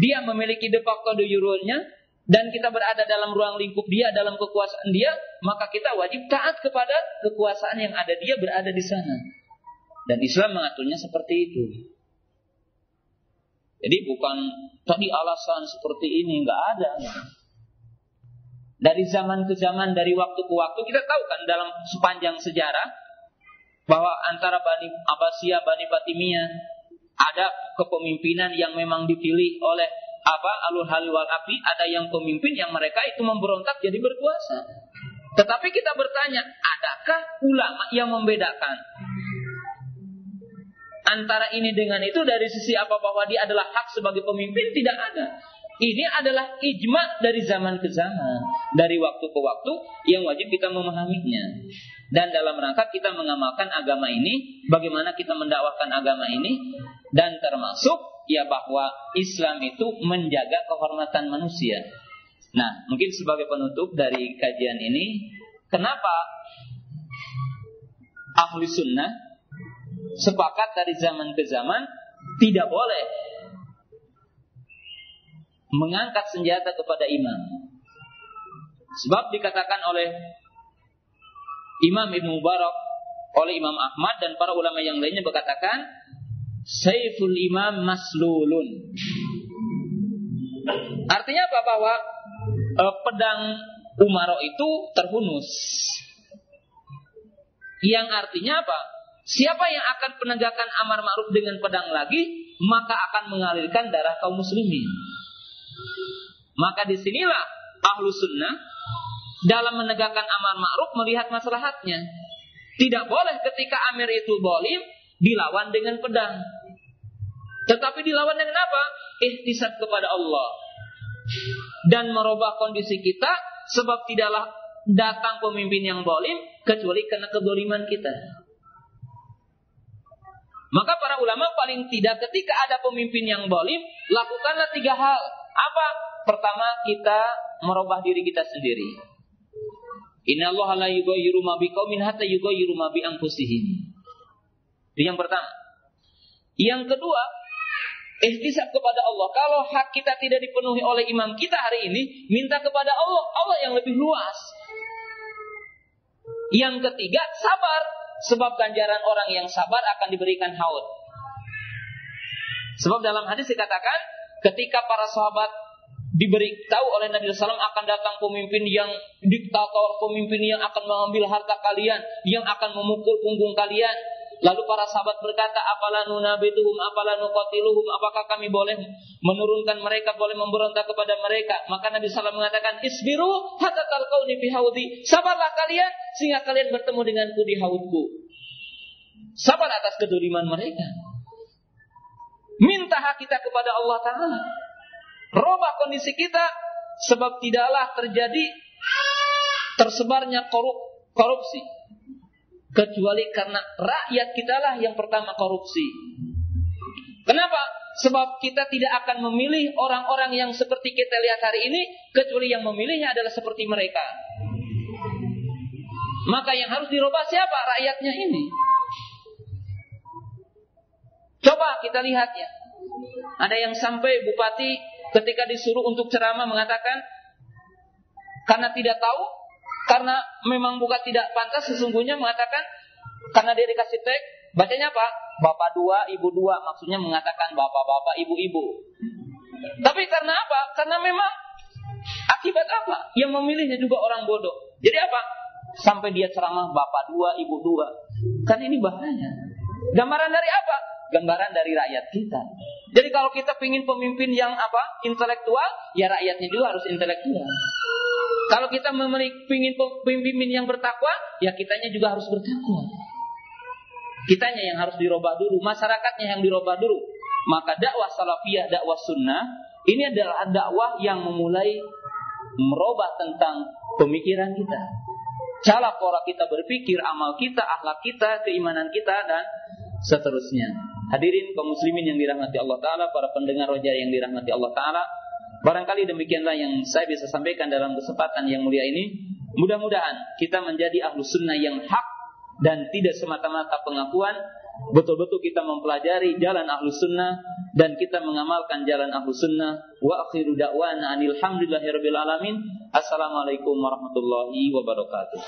dia memiliki de facto de jure-nya, dan kita berada dalam ruang lingkup dia, dalam kekuasaan dia, maka kita wajib taat kepada kekuasaan yang ada dia berada di sana. Dan Islam mengaturnya seperti itu. Jadi bukan tadi alasan seperti ini, enggak ada. Dari zaman ke zaman, dari waktu ke waktu, kita tahu kan dalam sepanjang sejarah bahwa antara Bani Abbasiyah, Bani Fatimiyah ada kepemimpinan yang memang dipilih oleh Alul Halil wal Aqdi, ada yang pemimpin yang mereka itu memberontak jadi berkuasa. Tetapi kita bertanya, adakah ulama yang membedakan antara ini dengan itu dari sisi apa bahwa dia adalah hak sebagai pemimpin? Tidak ada. Ini adalah ijma dari zaman ke zaman, dari waktu ke waktu yang wajib kita memahaminya. Dan dalam rangka kita mengamalkan agama ini, bagaimana kita mendakwahkan agama ini, dan termasuk ya bahwa Islam itu menjaga kehormatan manusia. Nah, mungkin sebagai penutup dari kajian ini, kenapa ahli sunnah sepakat dari zaman ke zaman tidak boleh mengangkat senjata kepada imam. Sebab dikatakan oleh Imam Ibn Mubarak, oleh Imam Ahmad dan para ulama yang lainnya berkatakan, Saiful imam maslulun. Artinya apa? Bahwa pedang umaro itu terhunus. Yang artinya apa? Siapa yang akan penegakkan amar ma'ruf dengan pedang lagi, maka akan mengalirkan darah kaum muslimin. Maka disinilah ahlu sunnah dalam menegakkan amar ma'ruf melihat maslahatnya. Tidak boleh ketika amir itu zalim dilawan dengan pedang. Tetapi dilawan dengan apa? Ihtisab kepada Allah. Dan merubah kondisi kita, sebab tidaklah datang pemimpin yang zalim kecuali karena kezaliman kita. Maka para ulama paling tidak ketika ada pemimpin yang zalim, lakukanlah 3 hal. Apa? Pertama, kita merubah diri kita sendiri. Innallaha la yughayyiru ma biqaumin hatta yughayyiru ma bi anfusihim. Itu yang pertama. Yang kedua, ihtisab kepada Allah. Kalau hak kita tidak dipenuhi oleh imam kita hari ini, minta kepada Allah, Allah yang lebih luas. Yang ketiga, sabar. Sebab ganjaran orang yang sabar akan diberikan haud. Sebab dalam hadis dikatakan, ketika para sahabat diberitahu oleh Nabi SAW akan datang pemimpin yang diktator, pemimpin yang akan mengambil harta kalian, yang akan memukul punggung kalian. Lalu para sahabat berkata, apalah nunabituhum, apalah nuqatiluhum, apakah kami boleh menurunkan mereka, boleh memberontak kepada mereka? Maka Nabi SAW mengatakan, isbiru hatta talqauni fi haudi. Sabarlah kalian sehingga kalian bertemu denganku di haudku. Sabar atas kedoliman mereka. Minta hak kita kepada Allah Ta'ala. Robah kondisi kita, sebab tidaklah terjadi tersebarnya korupsi. Kecuali karena rakyat kitalah yang pertama korupsi. Kenapa? Sebab kita tidak akan memilih orang-orang yang seperti kita lihat hari ini, kecuali yang memilihnya adalah seperti mereka. Maka yang harus dirubah siapa? Rakyatnya ini. Coba kita lihat ya. Ada yang sampai bupati ketika disuruh untuk ceramah mengatakan karena tidak tahu, karena memang bukan tidak pantas, sesungguhnya mengatakan karena dia dikasih tag, bacanya apa? Bapak dua, ibu dua, maksudnya mengatakan bapak-bapak, ibu-ibu. Tapi karena apa? Karena memang akibat apa? Yang memilihnya juga orang bodoh. Jadi apa? Sampai dia ceramah bapak dua, ibu dua. Kan ini bahaya. Gambaran dari apa? Gambaran dari rakyat kita. Jadi kalau kita ingin pemimpin yang apa? Intelektual, ya rakyatnya juga harus intelektual. Kalau kita ingin pemimpin yang bertakwa, ya kitanya juga harus bertakwa. Kitanya yang harus dirubah dulu, masyarakatnya yang dirubah dulu. Maka dakwah salafiyah, dakwah sunnah, ini adalah dakwah yang memulai merubah tentang pemikiran kita. Cara pola kita berpikir, amal kita, akhlak kita, keimanan kita, dan seterusnya. Hadirin kaum muslimin yang dirahmati Allah Ta'ala, para pendengar roja yang dirahmati Allah Ta'ala, barangkali demikianlah yang saya bisa sampaikan dalam kesempatan yang mulia ini. Mudah-mudahan kita menjadi ahlu sunnah yang hak dan tidak semata-mata pengakuan. Betul-betul kita mempelajari jalan ahlu sunnah dan kita mengamalkan jalan ahlu sunnah. Wa akhiru da'wana anil hamdulillahirabbil alamin. Assalamualaikum warahmatullahi wabarakatuh.